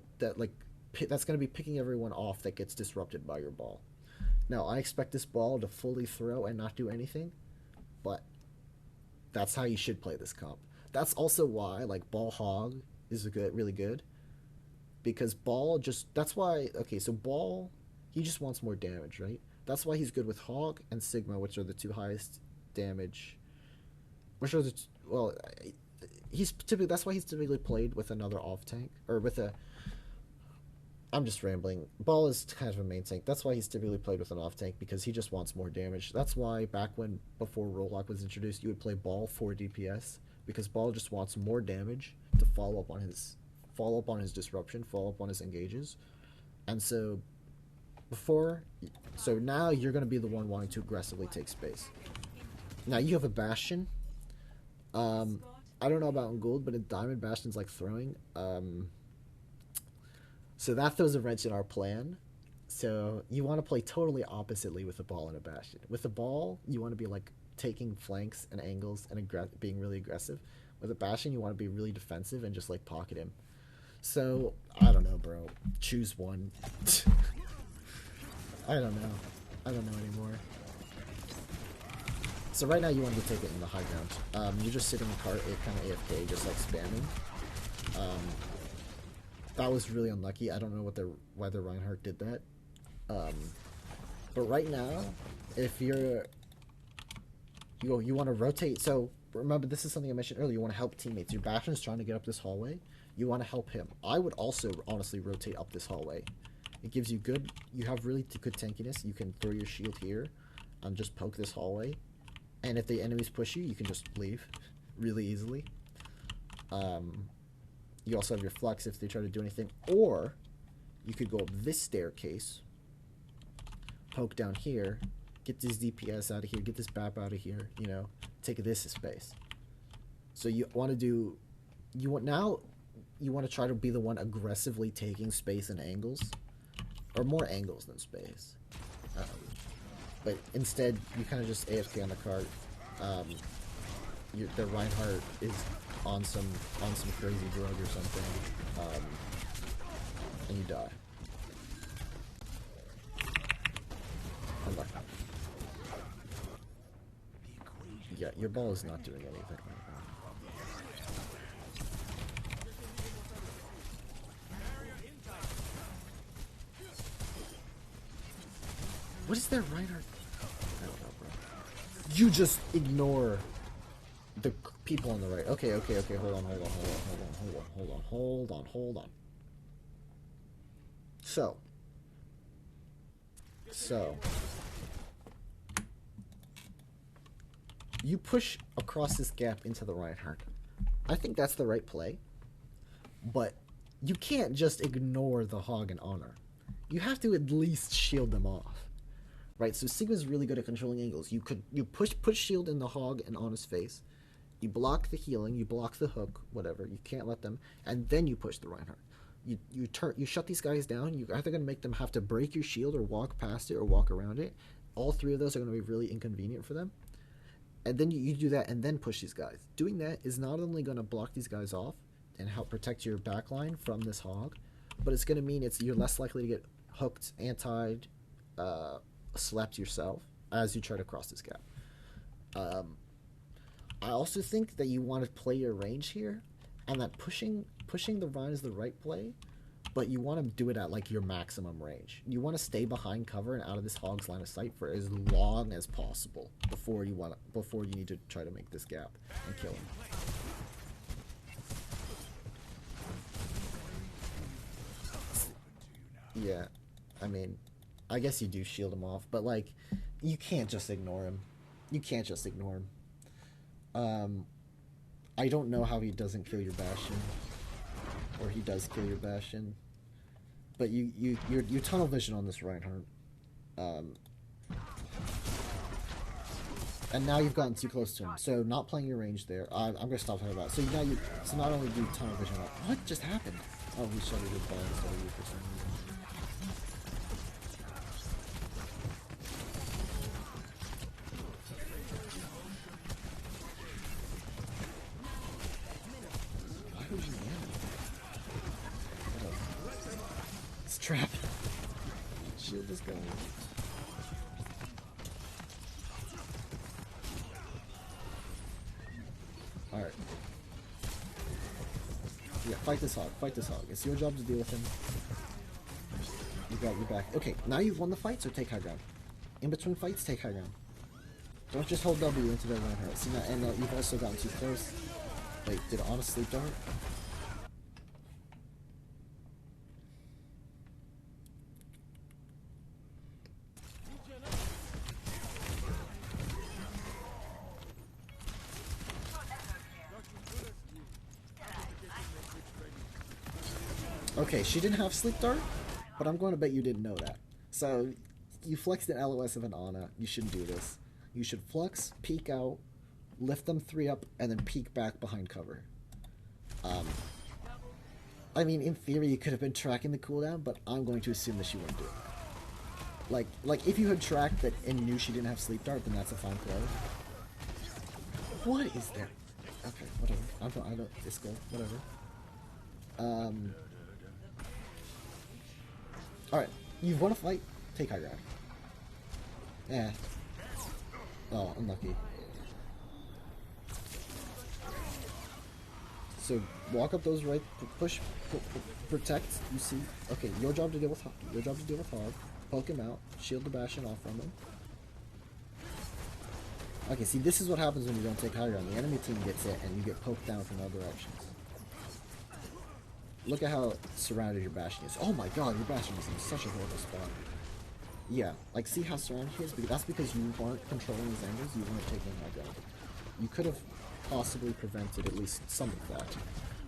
to be picking everyone off that gets disrupted by your ball. Now, I expect this ball to fully throw and not do anything, but that's how you should play this comp. That's also why like ball hog is really good, because ball just... That's why... Okay, so ball, he just wants more damage, right? That's why he's good with Hog and Sigma, which are the 2 highest damage. Which are the... Well, that's why he's typically played with another off tank. Or with a... I'm just rambling. Ball is kind of a main tank. That's why he's typically played with an off tank, because he just wants more damage. That's why before Rollock was introduced, you would play Ball for DPS, because Ball just wants more damage to follow up on his disruption, follow up on his engages. And so... So now you're going to be the one wanting to aggressively take space. Now you have a Bastion. I don't know about in Gold, but in Diamond, Bastion's like throwing. So that throws a wrench in our plan. So you want to play totally oppositely with a ball and a Bastion. With a ball, you want to be like taking flanks and angles and being really aggressive. With a Bastion, you want to be really defensive and just like pocket him. So, I don't know, bro. Choose one. I don't know anymore. So right now you want to take it in the high ground. You're just sitting in cart, kind of AFK, just like spamming. That was really unlucky. I don't know why the Reinhardt did that. But right now, if you want to rotate. So remember, this is something I mentioned earlier. You want to help teammates. Your Bastion's trying to get up this hallway. You want to help him. I would also honestly rotate up this hallway. It gives you have really good tankiness. You can throw your shield here and just poke this hallway. And if the enemies push you, you can just leave really easily. You also have your flux if they try to do anything. Or you could go up this staircase poke down here, get this DPS out of here, get this BAP out of here, you know, take this space. So you want to do, you want to try to be the one aggressively taking space and angles, or more angles than space. But instead, you kind of just AFK on the cart. The Reinhardt is on some crazy drug or something, and you die. Unlucky. Yeah, your ball is not doing anything right now. What is their Reinhardt? I don't know, bro. You just ignore the people on the right. Okay, hold on. So you push across this gap into the Reinhardt. I think that's the right play, but you can't just ignore the Hog and Honor. You have to at least shield them off. Right, so Sigma's really good at controlling angles. You push shield in the Hog and Honor's face. You block the healing, you block the hook, whatever. You can't let them, and then you push the Reinhardt. You shut these guys down. You're either going to make them have to break your shield or walk past it or walk around it. All three of those are going to be really inconvenient for them. And then you do that and then push these guys. Doing that is not only going to block these guys off and help protect your backline from this Hog, but it's going to mean you're less likely to get hooked, antied, slapped yourself as you try to cross this gap. I also think that you want to play your range here, and that pushing the Rhine is the right play, but you want to do it at like your maximum range. You want to stay behind cover and out of this Hog's line of sight for as long as possible before you need to try to make this gap and kill him. Yeah, I mean, I guess you do shield him off, but like, you can't just ignore him. I don't know how he doesn't kill your Bastion, or he does kill your Bastion, but you tunnel vision on this Reinhardt, and now you've gotten too close to him. So not playing your range there. I'm gonna stop talking about it. So not only do you tunnel vision up. What just happened? Oh, he shuttered his ball instead of you for some reason. Trap. Shield this guy. Alright. Yeah, fight this Hog. It's your job to deal with him. You got your back. Okay, now you've won the fight, so take high ground. In between fights, take high ground. Don't just hold W into their Reinhardt. See, and you've also gotten too close. Wait, did Honor sleep dart? Okay, she didn't have sleep dart, but I'm going to bet you didn't know that. So, you flexed an LOS of an Ana. You shouldn't do this. You should flex, peek out, lift them 3 up, and then peek back behind cover. I mean, in theory, you could have been tracking the cooldown, but I'm going to assume that she wouldn't do it. Like if you had tracked that and knew she didn't have sleep dart, then that's a fine play. What is that? Okay, whatever. I don't. It's cool. Whatever. Alright, you've won a fight, take high ground. Yeah. Oh, unlucky. So, walk up those right, push, protect, you see. Okay, your job to deal with Hog. Poke him out, shield the Bastion off from him. Okay, see, this is what happens when you don't take high ground. The enemy team gets it, and you get poked down from all directions. Look at how surrounded your Bastion is. Oh my god, your Bastion is in such a horrible spot. Yeah, like, see how surrounded he is? That's because you weren't controlling his angles, you weren't taking high ground. You could have possibly prevented at least some of that.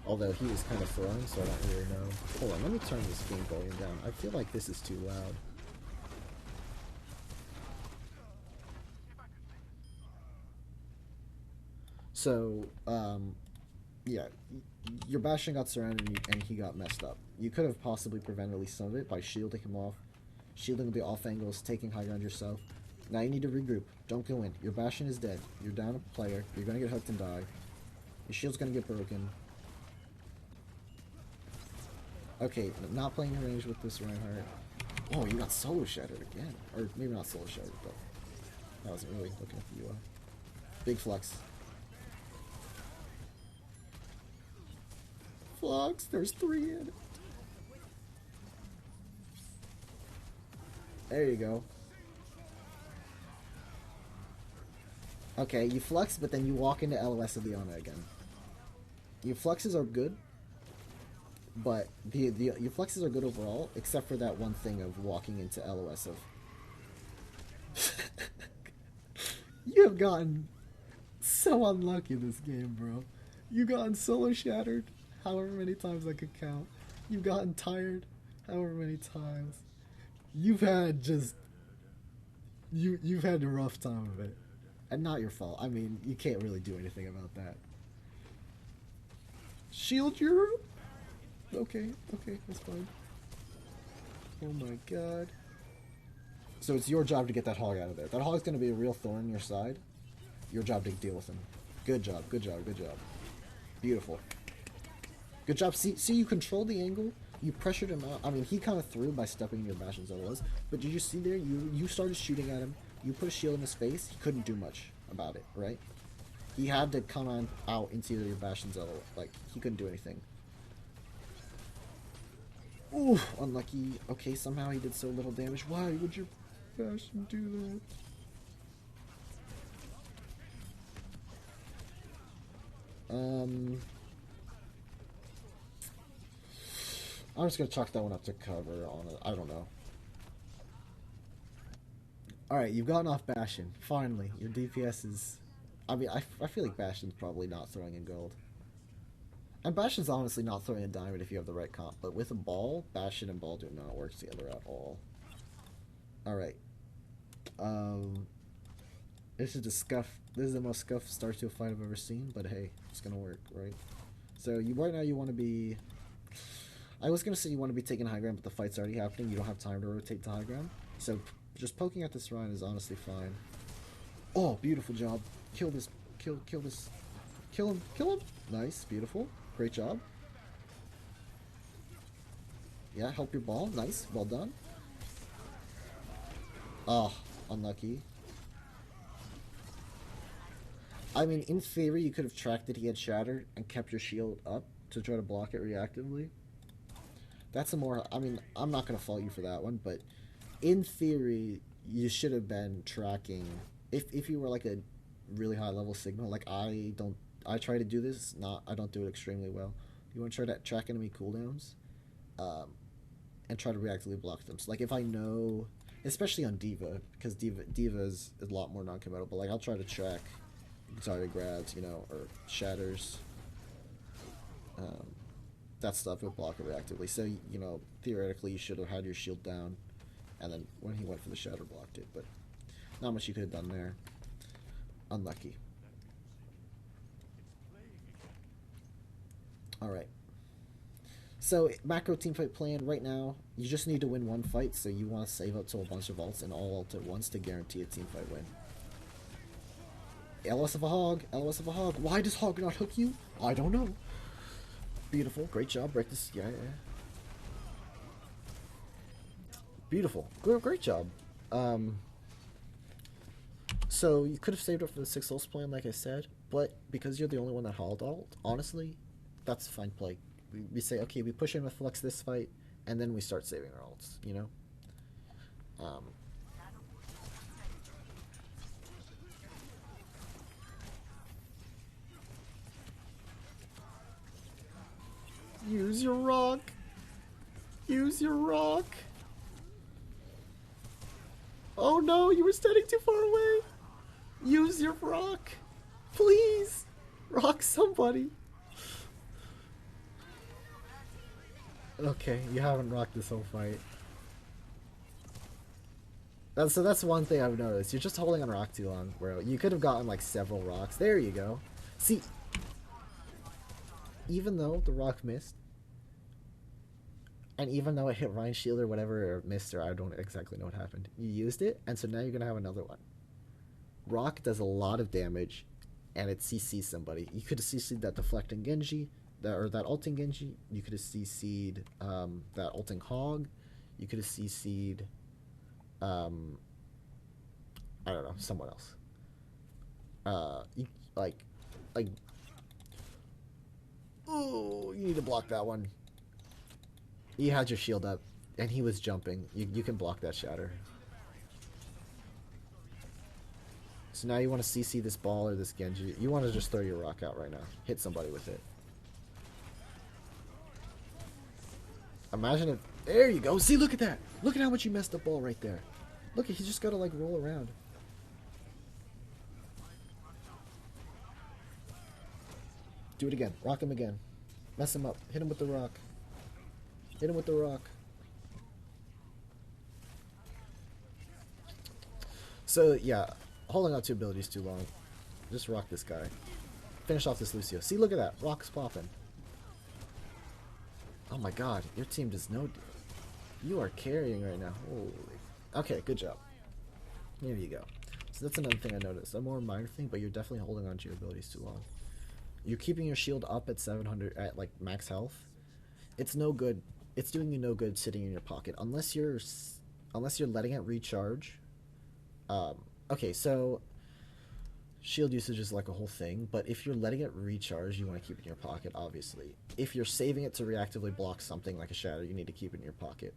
Although he was kind of throwing, so I don't really know. Hold on, let me turn this game volume down. I feel like this is too loud. So, yeah, your Bastion got surrounded and he got messed up. You could have possibly prevented at least some of it by shielding him off, shielding the off angles, taking high ground yourself. Now you need to regroup. Don't go in. Your Bastion is dead. You're down a player. You're gonna get hooked and die. Your shield's gonna get broken. Okay, not playing in range with this Reinhardt. Oh, you got solo shattered again. Or maybe not solo shattered, but I wasn't really looking at the UI. Big flex. Flux, there's 3 in it. There you go. Okay, you flex, but then you walk into LOS of Leona again. Your flexes are good, but your flexes are good overall, except for that one thing of walking into LOS of. You have gotten so unlucky this game, bro. You've gotten solo shattered however many times I could count. You've gotten tired however many times. You've had just you've had a rough time of it. And not your fault. I mean, you can't really do anything about that. Shield Euro? Okay, that's fine. Oh my god. So it's your job to get that hog out of there. That hog's gonna be a real thorn in your side. Your job to deal with him. Good job, good job, good job. Beautiful. Good job. See, you controlled the angle. You pressured him out. I mean, he kind of threw by stepping in your Bastion's LOS. But did you see there? You started shooting at him. You put a shield in his face. He couldn't do much about it, right? He had to come on out into your Bastion's LOS. Like, he couldn't do anything. Ooh, unlucky. Okay, somehow he did so little damage. Why would your Bastion do that? I'm just gonna chalk that one up to cover on it. I don't know. Alright, you've gotten off Bastion. Finally. Your DPS is... I mean, I feel like Bastion's probably not throwing in gold. And Bastion's honestly not throwing in diamond if you have the right comp. But with a ball, Bastion and ball do not work together at all. Alright. This is the most scuffed start to a fight I've ever seen. But hey, it's gonna work, right? So, right now you want to be... I was gonna say you want to be taking high ground, but the fight's already happening. You don't have time to rotate to high ground. So just poking at this Ryan is honestly fine. Oh, beautiful job. Kill this. Kill this. Kill him. Nice. Beautiful. Great job. Yeah, help your ball. Nice. Well done. Oh, unlucky. I mean, in theory, you could have tracked that he had shattered and kept your shield up to try to block it reactively. That's a more... I mean, I'm not going to fault you for that one, but in theory, you should have been tracking... If you were like a really high level signal, like I try to do this, I don't do it extremely well. You want to try to track enemy cooldowns, and try to reactively block them. So like if I know, especially on D.Va, because D.Va is a lot more non-committal, but like I'll try to track target grabs, you know, or shatters. That stuff will block it reactively. So, you know, theoretically you should have had your shield down, and then when he went for the shatter, blocked it. But not much you could have done there. Unlucky. Alright. So, macro teamfight plan right now, you just need to win one fight, so you want to save up to a bunch of ults and all ult at once to guarantee a teamfight win. LS of a hog. LS of a hog. Why does hog not hook you? I don't know. Beautiful. Great job. Break this. Yeah. Beautiful. Great job. So you could have saved up for the 6 ults plan, like I said, but because you're the only one that hauled ult, honestly, that's a fine play. We say, okay, we push in with flex this fight, and then we start saving our ults, you know? Use your rock! Use your rock! Oh no, you were standing too far away! Use your rock! Please! Rock somebody! Okay, you haven't rocked this whole fight. So that's one thing I've noticed. You're just holding on rock too long, bro. You could have gotten like several rocks. There you go. See, even though the rock missed, and even though it hit Ryan's shield or whatever, or missed, or I don't exactly know what happened, you used it, and so now you're gonna have another one. Rock does a lot of damage, and it CC'd somebody. You could have CC'd that deflecting Genji, or that ulting Genji. You could have CC'd that ulting Hog. You could have CC'd, I don't know, someone else. You, like, oh, you need to block that one. You had your shield up, and he was jumping. You can block that shatter. So now you want to CC this ball or this Genji. You want to just throw your rock out right now. Hit somebody with it. Imagine if... There you go. See, look at that. Look at how much you messed up ball right there. Look, he's just got to, like, roll around. Do it again. Rock him again. Mess him up. Hit him with the rock. Hit him with the rock. So, yeah. Holding out two abilities too long. Just rock this guy. Finish off this Lucio. See, look at that. Rock's popping. Oh my god. Your team does no... You are carrying right now. Holy... Okay, good job. There you go. So that's another thing I noticed. A more minor thing, but you're definitely holding on to your abilities too long. You're keeping your shield up at 700 at like max health. It's no good. It's doing you no good sitting in your pocket unless you're letting it recharge. Okay, so shield usage is like a whole thing, but if you're letting it recharge, you want to keep it in your pocket, obviously. If you're saving it to reactively block something like a shatter, you need to keep it in your pocket.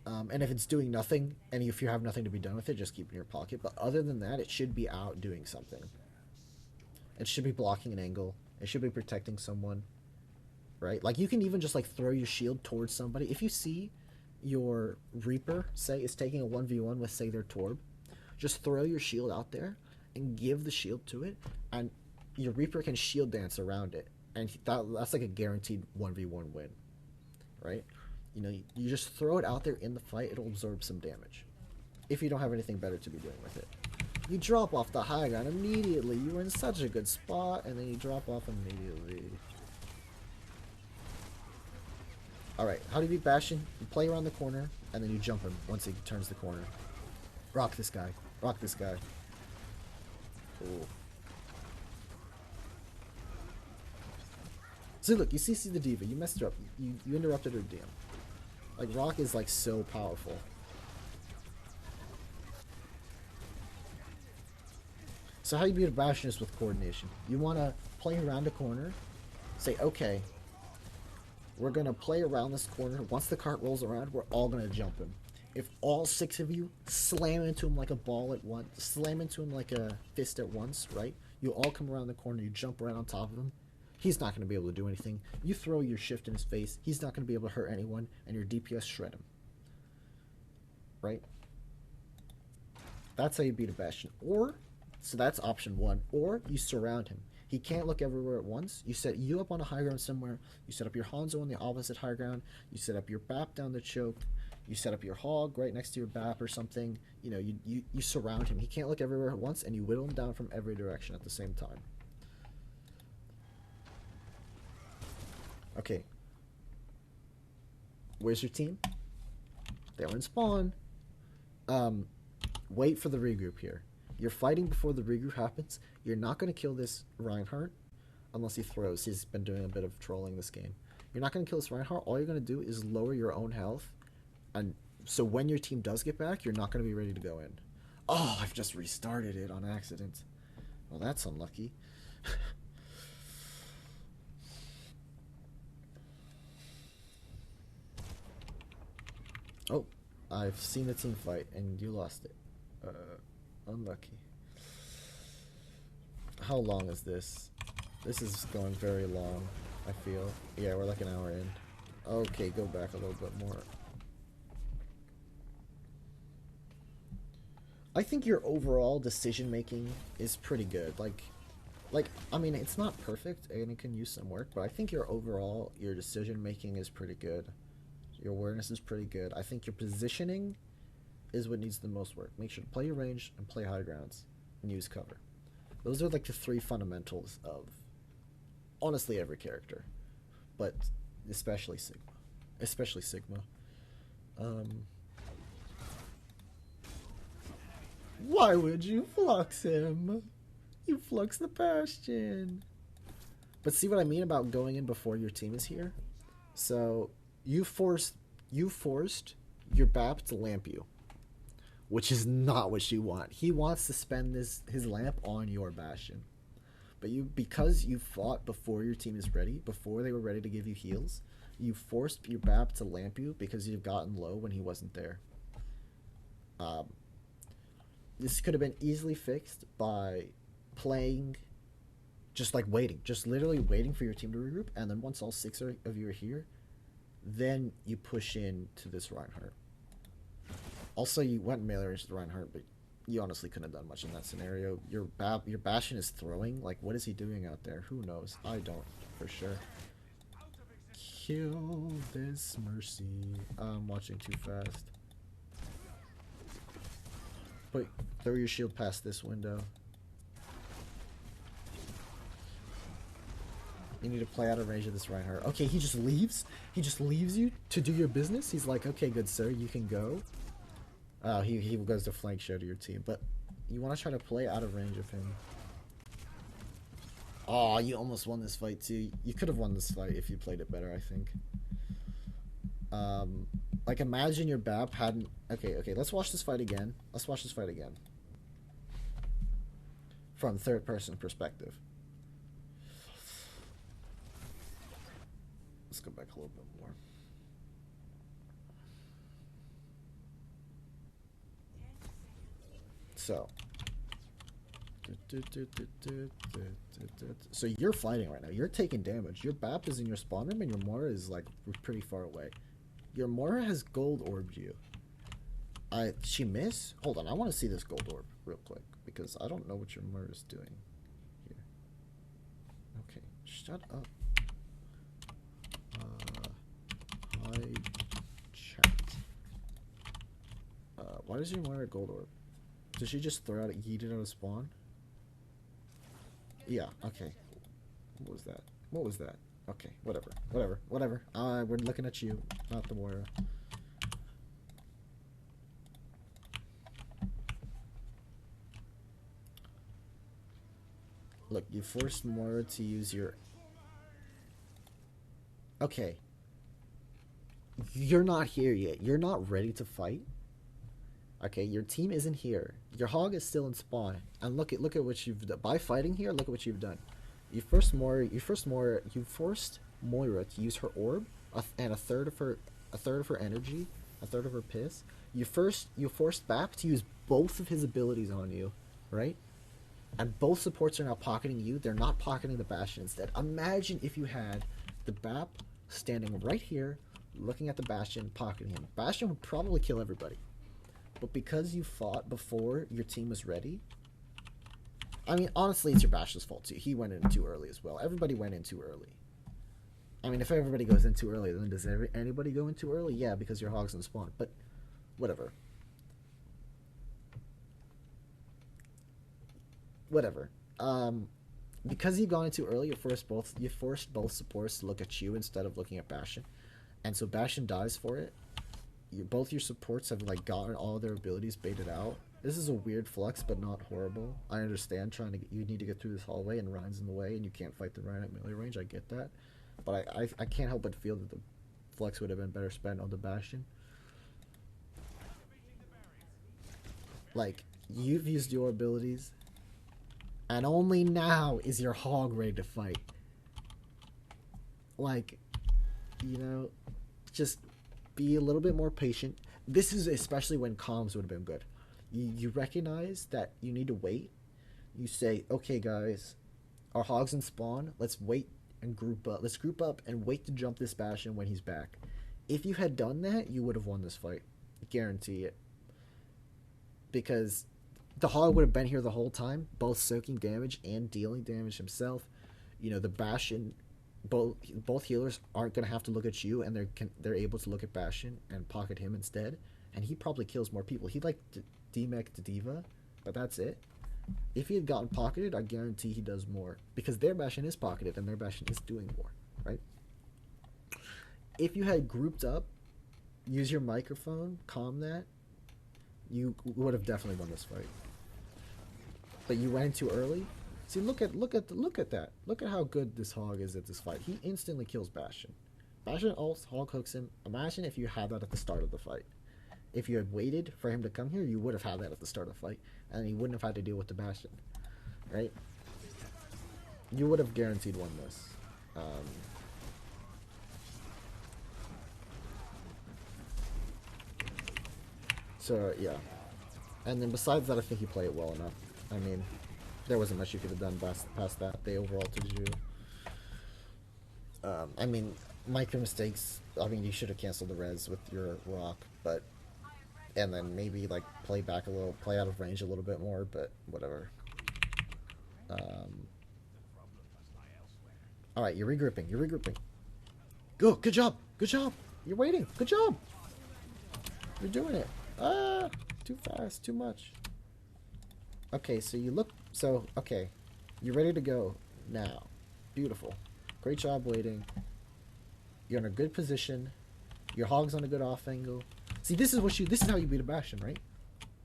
And if it's doing nothing, and if you have nothing to be done with it, just keep it in your pocket. But other than that, it should be out doing something. It should be blocking an angle. It should be protecting someone, right? Like, you can even just, like, throw your shield towards somebody. If you see your Reaper, say, is taking a 1v1 with, say, their Torb, just throw your shield out there and give the shield to it, and your Reaper can shield dance around it. And that's like a guaranteed 1v1 win, right? You know, you just throw it out there in the fight, it'll absorb some damage. If you don't have anything better to be doing with it. You drop off the high ground immediately. You were in such a good spot, and then you drop off immediately. Alright, how do you beat Bastion? You play around the corner, and then you jump him once he turns the corner. Rock this guy. Rock this guy. Cool. So look, you CC the Diva. You messed her up. You interrupted her DM. Like, Rock is, like, so powerful. So how you beat a Bastion is with coordination. You want to play around a corner, say, okay, we're going to play around this corner. Once the cart rolls around, we're all going to jump him. If all 6 of you slam into him like a ball at once, slam into him like a fist at once, right? You all come around the corner, you jump right on top of him. He's not going to be able to do anything. You throw your shift in his face, he's not going to be able to hurt anyone, and your DPS shred him. Right? That's how you beat a Bastion. Or... So that's option 1. Or you surround him. He can't look everywhere at once. You set you up on a high ground somewhere. You set up your Hanzo on the opposite high ground. You set up your BAP down the choke. You set up your Hog right next to your BAP or something. You know, you surround him. He can't look everywhere at once, and you whittle him down from every direction at the same time. Okay. Where's your team? They're in spawn. Wait for the regroup here. You're fighting before the regroup happens. You're not going to kill this Reinhardt unless he throws. He's been doing a bit of trolling this game. You're not going to kill this Reinhardt. All you're going to do is lower your own health. And so when your team does get back, you're not going to be ready to go in. Oh, I've just restarted it on accident. Well, that's unlucky. Oh, I've seen a team fight and you lost it. Unlucky. How long is this? This is going very long, I feel. Yeah, we're like an hour in. Okay, go back a little bit more. I think your overall decision making is pretty good. Like, I mean, it's not perfect and it can use some work, but I think your decision making is pretty good. Your awareness is pretty good. I think your positioning is what needs the most work. Make sure to play your range and play high grounds and use cover. Those are like the three fundamentals of honestly every character, but especially Sigma. Especially Sigma. Um, why would you flux him? You flux the Bastion. But see what I mean about going in before your team is here? So you forced your BAP to lamp you, which is not what you want. He wants to spend his lamp on your Bastion. But because you fought before your team is ready, before they were ready to give you heals, you forced your BAP to lamp you because you've gotten low when he wasn't there. Um, this could have been easily fixed by playing, just like waiting, just literally waiting for your team to regroup, and then once all six of you are here, then you push in to this Reinhardt. Also, you went melee range to the Reinhardt, but you honestly couldn't have done much in that scenario. Your Bastion is throwing. Like, what is he doing out there? Who knows? I don't, for sure. Kill this Mercy. I'm watching too fast. But throw your shield past this window. You need to play out of range of this Reinhardt. Okay, he just leaves? He just leaves you to do your business? He's like, okay, good sir, you can go. He goes to flank show to your team. But you want to try to play out of range of him. Oh, you almost won this fight too. You could have won this fight if you played it better, I think. Like, imagine your BAP hadn't... Okay, let's watch this fight again. Let's watch this fight again. From third-person perspective. Let's go back a little bit more. So. So you're fighting right now. You're taking damage. Your BAP is in your spawn room and your Mora is like pretty far away. Your Mora has gold orbed you. She miss? Hold on, I want to see this gold orb real quick because I don't know what your Mora is doing here. Okay, shut up. Hi, chat. Why does your Mora gold orb? Did she just throw out, yeet it out of spawn? Yeah, okay. What was that? What was that? Okay, whatever. We're looking at you, not the Moira. Look, you forced Moira to use your... Okay. You're not here yet. You're not ready to fight. Okay, your team isn't here. Your hog is still in spawn. And look at what you've done. By fighting here, look at what you've done. You forced Moira to use her orb and a third of her energy, a third of her piss. You forced BAP to use both of his abilities on you, right? And both supports are now pocketing you. They're not pocketing the Bastion instead. Imagine if you had the BAP standing right here, looking at the Bastion, pocketing him. Bastion would probably kill everybody. But because you fought before your team was ready... I mean, honestly, it's your Bastion's fault too. He went in too early as well. Everybody went in too early. I mean, if everybody goes in too early, then does anybody go in too early? Yeah, because your hog's in spawn. But, whatever. Whatever. Because you've gone in too early, you forced both supports to look at you instead of looking at Bastion. And so Bastion dies for it. Both your supports have like gotten all their abilities baited out. This is a weird flux, but not horrible. I understand you need to get through this hallway and Ryan's in the way and you can't fight the Ryan at melee range. I get that. But I can't help but feel that the flux would have been better spent on the Bastion. Like, you've used your abilities and only now is your hog ready to fight. Like, you know, just be a little bit more patient. This is especially when comms would have been good. You recognize that you need to wait. You say, okay guys, our hog's in spawn. Let's wait and group up. Let's group up and wait to jump this Bastion when he's back. If you had done that, you would have won this fight. Guarantee it. Because the hog would have been here the whole time, both soaking damage and dealing damage himself. You know, the Bastion... Both healers aren't going to have to look at you, and they're able to look at Bastion and pocket him instead. And he probably kills more people. He'd like D-Mech to D.Va, but that's it. If he had gotten pocketed, I guarantee he does more because their Bastion is pocketed and their Bastion is doing more, right? If you had grouped up, use your microphone, calm that, you would have definitely won this fight. But you went too early. See, look at that. Look at how good this hog is at this fight. He instantly kills Bastion. Bastion ults, hog hooks him. Imagine if you had that at the start of the fight. If you had waited for him to come here, you would have had that at the start of the fight, and you wouldn't have had to deal with the Bastion, right? You would have guaranteed won this. So yeah, and then besides that, I think you play it well enough. I mean, there wasn't much you could have done past that. They overall did you. I mean, micro mistakes. I mean, you should have canceled the res with your rock, but and then maybe like play back a little, play out of range a little bit more, but whatever. All right, you're regrouping. You're regrouping. Go. Good job. Good job. You're waiting. Good job. You're doing it. Ah, too fast. Too much. Okay, so you look. So okay, you're ready to go now. Beautiful. Great job waiting. You're in a good position. Your hog's on a good off angle. See, this is how you beat a Bastion, right?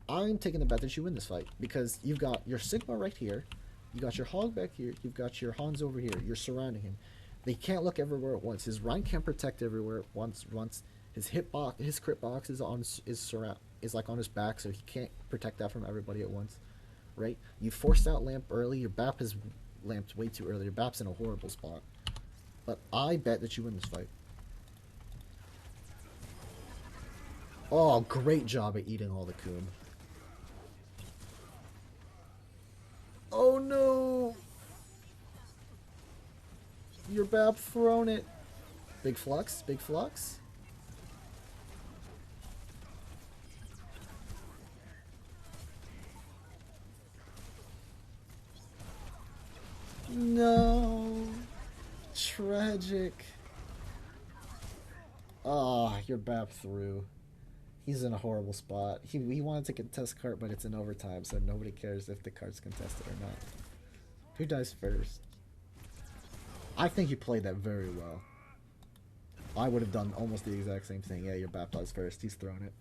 I'm taking the bet that you win this fight because you've got your Sigma right here, you got your hog back here, you've got your Hans over here. You're surrounding him. They can't look everywhere at once. His Rhine can't protect everywhere at once. His crit box is like on his back, so he can't protect that from everybody at once, right? You forced out Lamp early. Your BAP is lamped way too early. Your BAP's in a horrible spot. But I bet that you win this fight. Oh, great job at eating all the coom. Oh no! Your BAP thrown it. Big flux, big flux. No. Tragic. Ah, your BAP through. He's in a horrible spot. He wanted to contest cart, but it's in overtime, so nobody cares if the cart's contested or not. Who dies first? I think you played that very well. I would have done almost the exact same thing. Yeah, your BAP dies first. He's thrown it.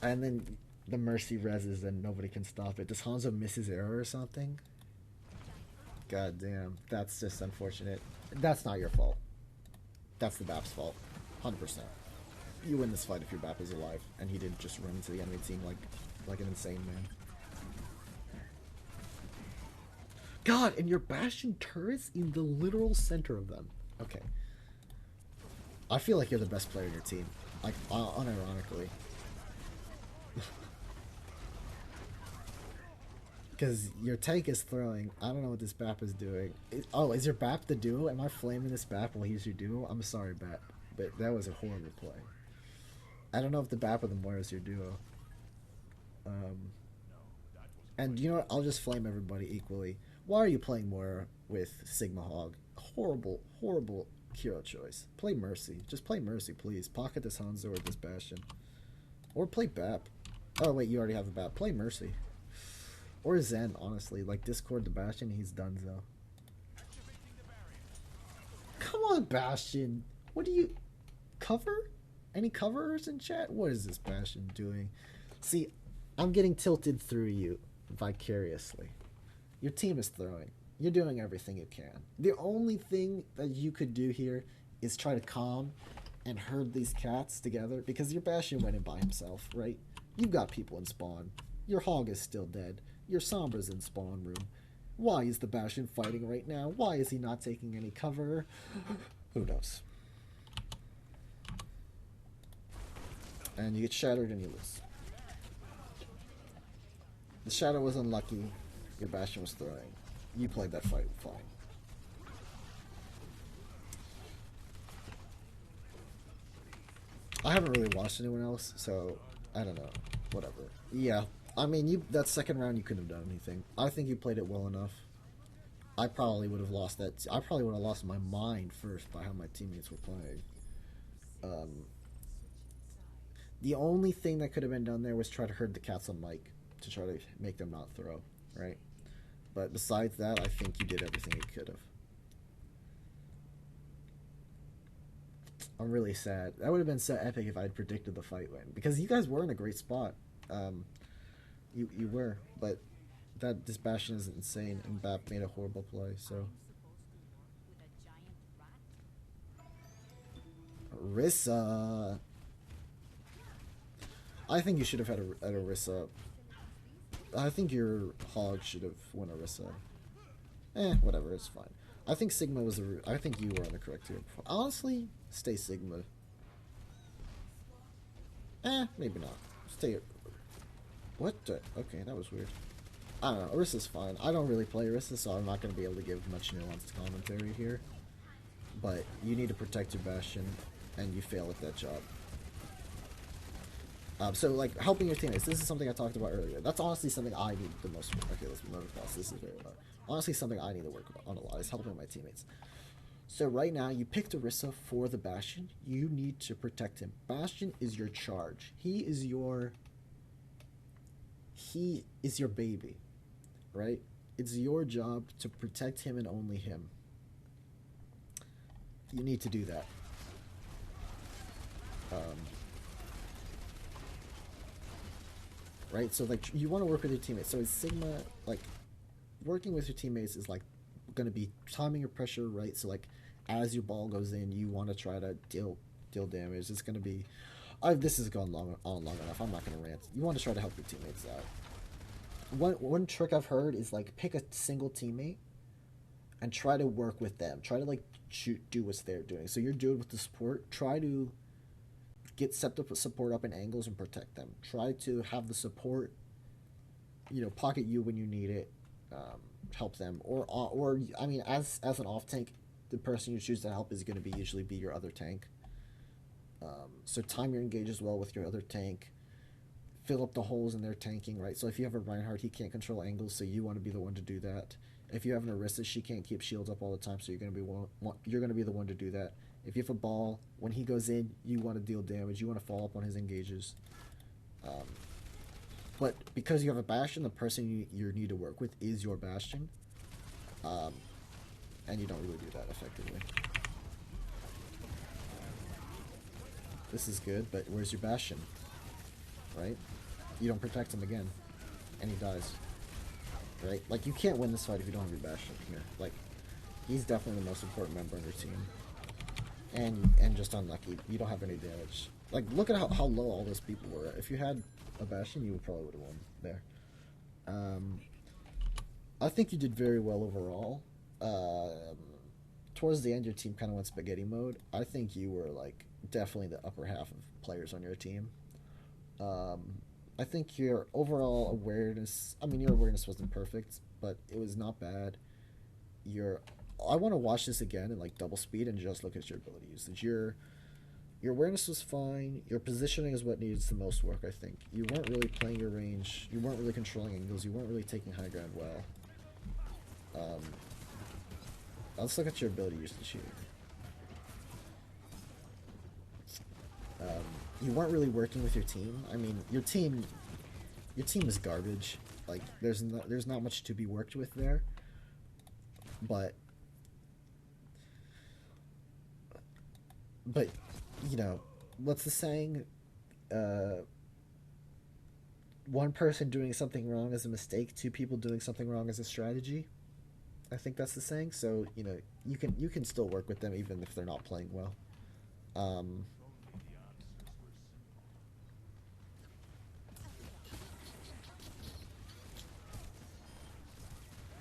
And then the Mercy reses and nobody can stop it. Does Hanzo miss his arrow or something? God damn. That's just unfortunate. That's not your fault. That's the BAP's fault. 100%. You win this fight if your BAP is alive, and he didn't just run into the enemy team like an insane man. God, and your Bastion turrets in the literal center of them. Okay. I feel like you're the best player in your team. Like, unironically. Because your tank is throwing. I don't know what this BAP is doing. Is your BAP the duo? Am I flaming this BAP while he's your duo? I'm sorry, BAP. But that was a horrible play. I don't know if the BAP or the Moira is your duo. And you know what? I'll just flame everybody equally. Why are you playing Moira with Sigma Hog? Horrible, horrible hero choice. Play Mercy. Just play Mercy, please. Pocket this Hanzo or this Bastion. Or play BAP. Oh, wait, you already have a BAP. Play Mercy. Or Zen, honestly. Like, Discord the Bastion, he's done so. Come on, Bastion! What do you... Cover? Any coverers in chat? What is this Bastion doing? See, I'm getting tilted through you vicariously. Your team is throwing. You're doing everything you can. The only thing that you could do here is try to calm and herd these cats together, because your Bastion went in by himself, right? You've got people in spawn. Your Hog is still dead. Your Sombra's in spawn room. Why is the Bastion fighting right now? Why is he not taking any cover? Who knows? And you get shattered and you lose. The shadow was unlucky. Your Bastion was throwing. You played that fight fine. I haven't really watched anyone else, so I don't know. Whatever. Yeah. I mean, that second round you couldn't have done anything. I think you played it well enough. I probably would have lost that. I probably would have lost my mind first by how my teammates were playing. The only thing that could have been done there was try to herd the cats on Mike to try to make them not throw, right? But besides that, I think you did everything you could have. I'm really sad. That would have been so epic if I had predicted the fight win because you guys were in a great spot. Um, you were, but that this Bastion is insane, and Bap made a horrible play. So Rissa, I think you should have had a Rissa. I think your Hog should have won a Rissa. Whatever, it's fine. I think Sigma was the. I think you were on the correct tier before. Honestly, stay Sigma. Maybe not. Stay. What? Okay, that was weird. I don't know. Orissa's fine. I don't really play Orissa, so I'm not going to be able to give much nuanced commentary here. But you need to protect your Bastion, and you fail at that job. So, like, helping your teammates. This is something I talked about earlier. That's honestly something I need the most. Okay, let's move across. This is very low. Honestly, something I need to work on a lot is helping my teammates. So right now, you picked Orisa for the Bastion. You need to protect him. Bastion is your charge. He is your baby, right? It's your job to protect him and only him. You need to do that. Right? So, like, you want to work with your teammates. So, Sigma, like, working with your teammates is, like, going to be timing your pressure, right? So, like, as your ball goes in, you want to try to deal damage. It's going to be... this has gone long enough. I'm not going to rant. You want to try to help your teammates out. One trick I've heard is, like, pick a single teammate and try to work with them. Try to, like, do what they're doing. So you're doing with the support. Try to get support up in angles and protect them. Try to have the support, pocket you when you need it, help them. Or I mean, as an off tank, the person you choose to help is going to usually be your other tank. So time your engages well with your other tank. Fill up the holes in their tanking, right? So if you have a Reinhardt, he can't control angles, so you want to be the one to do that. If you have an Orisa, she can't keep shields up all the time, so you're going to be the one to do that. If you have a ball, when he goes in, you want to deal damage. You want to follow up on his engages. But because you have a Bastion, the person you need to work with is your Bastion. And you don't really do that effectively. This is good, but where's your Bastion? Right? You don't protect him again. And he dies. Right? Like, you can't win this fight if you don't have your Bastion here. Like, he's definitely the most important member on your team. And just unlucky. You don't have any damage. Like, look at how low all those people were. If you had a Bastion, you probably would have won there. I think you did very well overall. Towards the end, your team kind of went spaghetti mode. I think you were, like, definitely the upper half of players on your team. I think your overall awareness... I mean, your awareness wasn't perfect, but it was not bad. I want to watch this again in, like, double speed and just look at your ability usage. Your awareness was fine. Your positioning is what needs the most work, I think. You weren't really playing your range. You weren't really controlling angles. You weren't really taking high ground well. Let's look at your ability usage here. You weren't really working with your team. I mean, your team is garbage. Like, there's not much to be worked with there. But what's the saying? One person doing something wrong is a mistake. Two people doing something wrong is a strategy. I think that's the saying. So you can still work with them even if they're not playing well.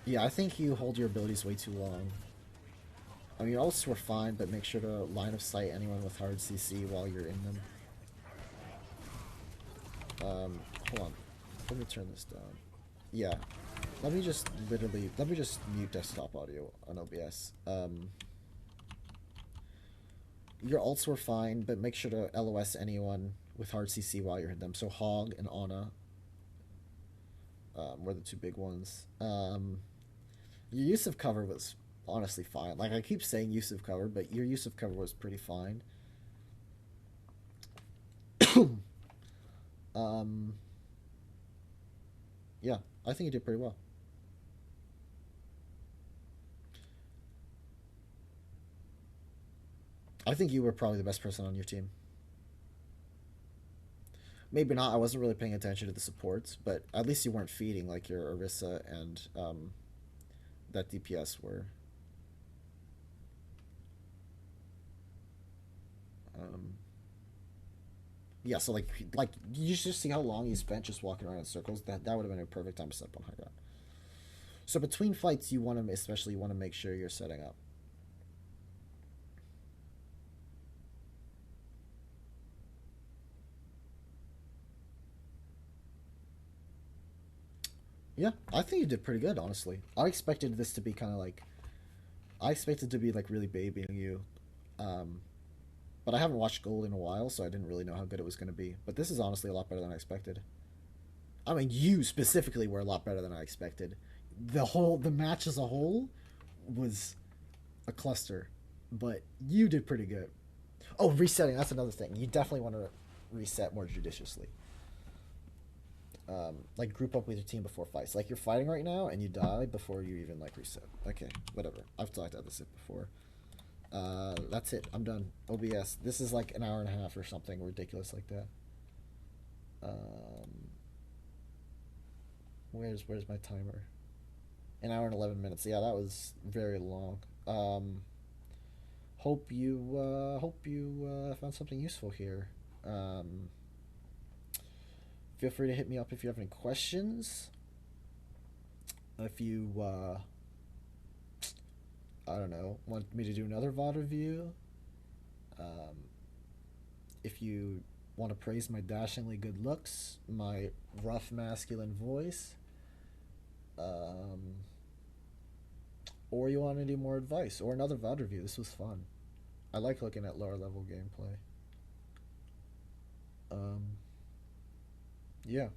Yeah, I think you hold your abilities way too long. I mean, your ults were fine, but make sure to line of sight anyone with hard CC while you're in them. Hold on. Let me turn this down. Yeah. Let me just mute desktop audio on OBS. Your ults were fine, but make sure to LOS anyone with hard CC while you're in them. So Hog and Ana were the two big ones. Your use of cover was honestly fine. Like, I keep saying use of cover, but your use of cover was pretty fine. Um, yeah, I think you did pretty well. I think you were probably the best person on your team. Maybe not. I wasn't really paying attention to the supports, but at least you weren't feeding like your Orisa and that DPS were. Um, yeah, so like you just see how long you spent just walking around in circles. That would have been a perfect time to set up on high ground. So between fights, you want to especially want to make sure you're setting up. Yeah, I think you did pretty good, honestly. I expected this to be kind of like I expected to be like really babying you, um, but I haven't watched Gold in a while, so I didn't really know how good it was going to be. But this is honestly a lot better than I expected. I mean, you specifically were a lot better than I expected. The match as a whole was a cluster, but you did pretty good. Oh, resetting, that's another thing. You definitely want to reset more judiciously. Like group up with your team before fights. Like you're fighting right now and you die before you even like reset. Okay, whatever. I've talked about this before. That's it. I'm done. OBS. This is like an hour and a half or something ridiculous like that. Um, where's my timer? An hour and 11 minutes. Yeah, that was very long. Hope you found something useful here. Um, Feel free to hit me up if you have any questions. If you I don't know, want me to do another VOD review. Um, if you want to praise my dashingly good looks, my rough masculine voice, um, or you want to do more advice or another VOD review. This was fun. I like looking at lower level gameplay. Um, yeah,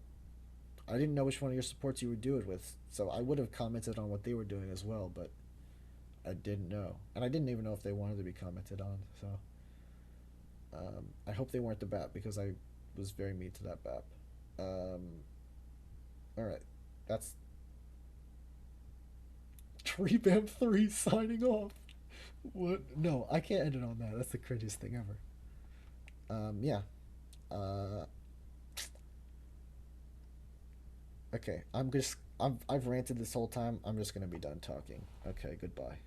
I didn't know which one of your supports you would do it with, so I would have commented on what they were doing as well, but I didn't know, and I didn't even know if they wanted to be commented on. So I hope they weren't the BAP because I was very mean to that BAP. Um, all right, that's Tree 3 signing off. What? No, I can't end it on that. That's the cringiest thing ever. Yeah. Uh, okay. I've ranted this whole time. I'm just gonna be done talking. Okay. Goodbye.